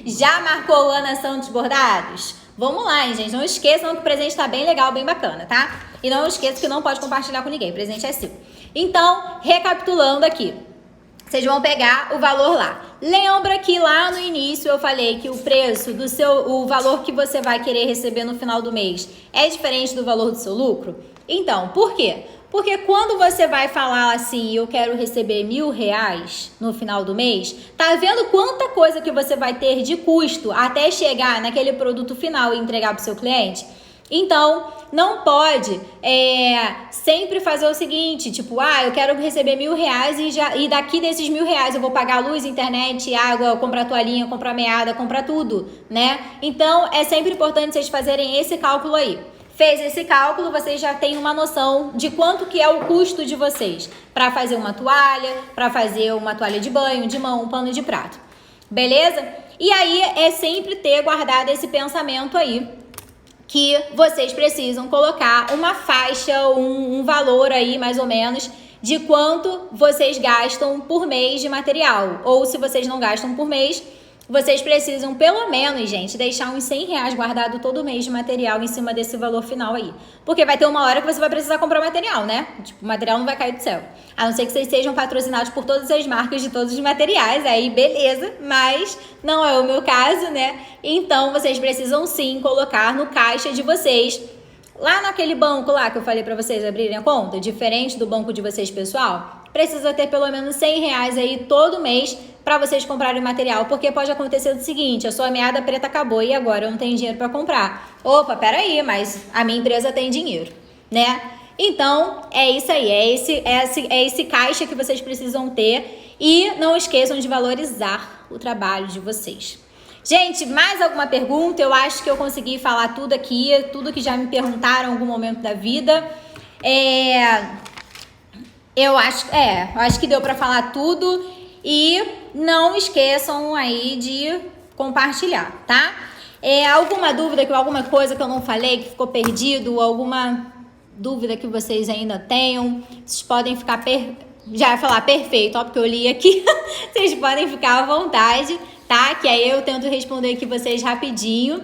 Já marcou Ana Santos Bordados? Vamos lá, hein, gente? Não esqueçam que o presente tá bem legal, bem bacana, tá? E não esqueça que não pode compartilhar com ninguém. O presente é seu. Então, recapitulando aqui. Vocês vão pegar o valor lá. Lembra que lá no início eu falei que o preço o valor que você vai querer receber no final do mês é diferente do valor do seu lucro? Então, por quê? Porque quando você vai falar assim, eu quero receber R$1.000 no final do mês, tá vendo quanta coisa que você vai ter de custo até chegar naquele produto final e entregar para o seu cliente? Então, não pode sempre fazer o seguinte, tipo, eu quero receber R$1.000 e daqui desses R$1.000 eu vou pagar luz, internet, água, comprar toalhinha, comprar meada, comprar tudo, né? Então, é sempre importante vocês fazerem esse cálculo aí. Fez esse cálculo, vocês já têm uma noção de quanto que é o custo de vocês para fazer uma toalha, para fazer uma toalha de banho, de mão, um pano de prato. Beleza? E aí é sempre ter guardado esse pensamento aí que vocês precisam colocar uma faixa, um valor aí mais ou menos de quanto vocês gastam por mês de material. Ou se vocês não gastam por mês, vocês precisam, pelo menos, gente, deixar uns R$100 guardado todo mês de material em cima desse valor final aí. Porque vai ter uma hora que você vai precisar comprar material, né? Tipo, o material não vai cair do céu. A não ser que vocês sejam patrocinados por todas as marcas de todos os materiais, aí beleza, mas não é o meu caso, né? Então, vocês precisam sim colocar no caixa de vocês, lá naquele banco lá que eu falei pra vocês abrirem a conta, diferente do banco de vocês pessoal, precisa ter pelo menos R$100 aí todo mês para vocês comprarem material, porque pode acontecer o seguinte, a sua meada preta acabou e agora eu não tenho dinheiro para comprar. Opa, peraí, mas a minha empresa tem dinheiro, né? Então, é isso aí, é esse caixa que vocês precisam ter e não esqueçam de valorizar o trabalho de vocês. Gente, mais alguma pergunta? Eu acho que eu consegui falar tudo aqui, tudo que já me perguntaram em algum momento da vida. Eu acho que deu para falar tudo. E não esqueçam aí de compartilhar, tá? Alguma dúvida, alguma coisa que eu não falei, que ficou perdido, alguma dúvida que vocês ainda tenham, vocês podem ficar, já ia falar perfeito, ó, porque eu li aqui, vocês podem ficar à vontade, tá? Que aí eu tento responder aqui vocês rapidinho.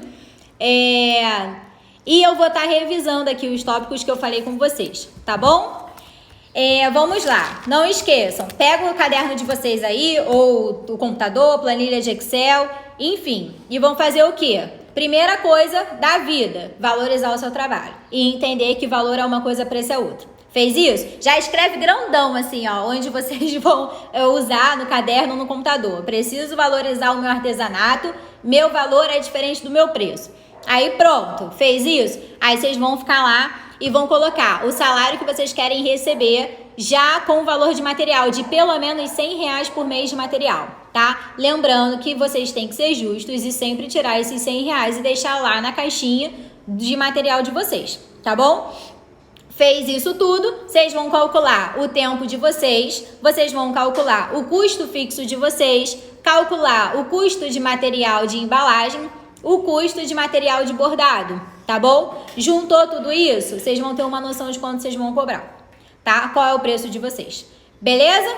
E eu vou estar revisando aqui os tópicos que eu falei com vocês, tá bom? Vamos lá, não esqueçam, pega o caderno de vocês aí, ou o computador, planilha de Excel, enfim, e vão fazer o quê? Primeira coisa da vida, valorizar o seu trabalho e entender que valor é uma coisa, preço é outra. Fez isso? Já escreve grandão assim, ó, onde vocês vão usar no caderno ou no computador. Preciso valorizar o meu artesanato, meu valor é diferente do meu preço. Aí pronto, fez isso? Aí vocês vão ficar lá e vão colocar o salário que vocês querem receber já com o valor de material, de pelo menos R$100 por mês de material, tá? Lembrando que vocês têm que ser justos e sempre tirar esses R$100 e deixar lá na caixinha de material de vocês, tá bom? Fez isso tudo, vocês vão calcular o tempo de vocês vão calcular o custo fixo de vocês, calcular o custo de material de embalagem, o custo de material de bordado, tá bom? Juntou tudo isso, vocês vão ter uma noção de quanto vocês vão cobrar. tá? Qual é o preço de vocês. Beleza?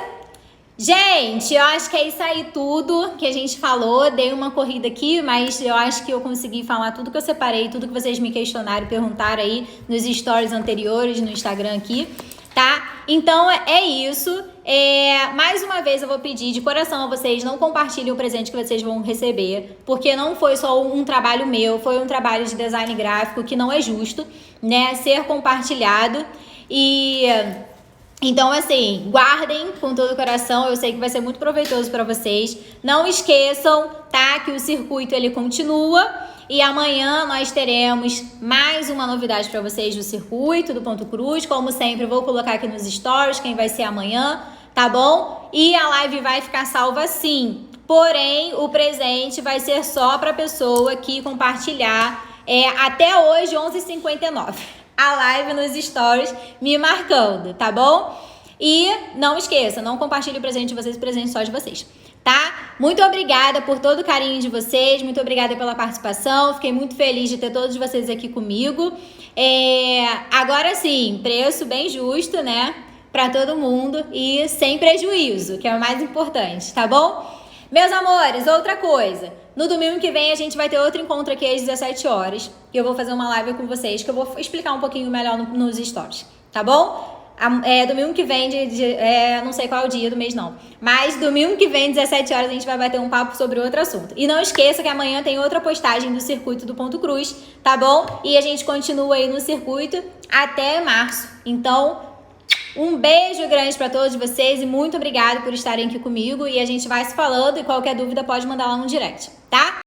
Gente, eu acho que é isso aí tudo que a gente falou. Dei uma corrida aqui, mas eu acho que eu consegui falar tudo que eu separei, tudo que vocês me questionaram, perguntaram aí nos stories anteriores, no Instagram aqui, tá? Então é isso. Mais uma vez eu vou pedir de coração a vocês, não compartilhem o presente que vocês vão receber, porque não foi só um trabalho meu, foi um trabalho de design gráfico que não é justo, né, ser compartilhado. Então, assim, guardem com todo o coração, eu sei que vai ser muito proveitoso para vocês. Não esqueçam, tá, que o circuito ele continua e amanhã nós teremos mais uma novidade para vocês do circuito, do Ponto Cruz. Como sempre, vou colocar aqui nos stories quem vai ser amanhã, tá bom? E a live vai ficar salva sim, porém o presente vai ser só para pessoa que compartilhar até hoje, 11h59. A live nos stories me marcando, tá bom? E não esqueça, não compartilhe o presente de vocês, o presente só de vocês, tá? Muito obrigada por todo o carinho de vocês, muito obrigada pela participação, fiquei muito feliz de ter todos vocês aqui comigo. Agora sim, preço bem justo, né? Pra todo mundo e sem prejuízo, que é o mais importante, tá bom? Meus amores, outra coisa, no domingo que vem a gente vai ter outro encontro aqui às 17 horas, e eu vou fazer uma live com vocês, que eu vou explicar um pouquinho melhor nos stories, tá bom? Domingo que vem, não sei qual é o dia do mês não, mas domingo que vem, 17 horas, a gente vai bater um papo sobre outro assunto. E não esqueça que amanhã tem outra postagem do circuito do Ponto Cruz, tá bom? E a gente continua aí no circuito até março, então... Um beijo grande para todos vocês e muito obrigada por estarem aqui comigo. E a gente vai se falando e qualquer dúvida pode mandar lá no direct, tá?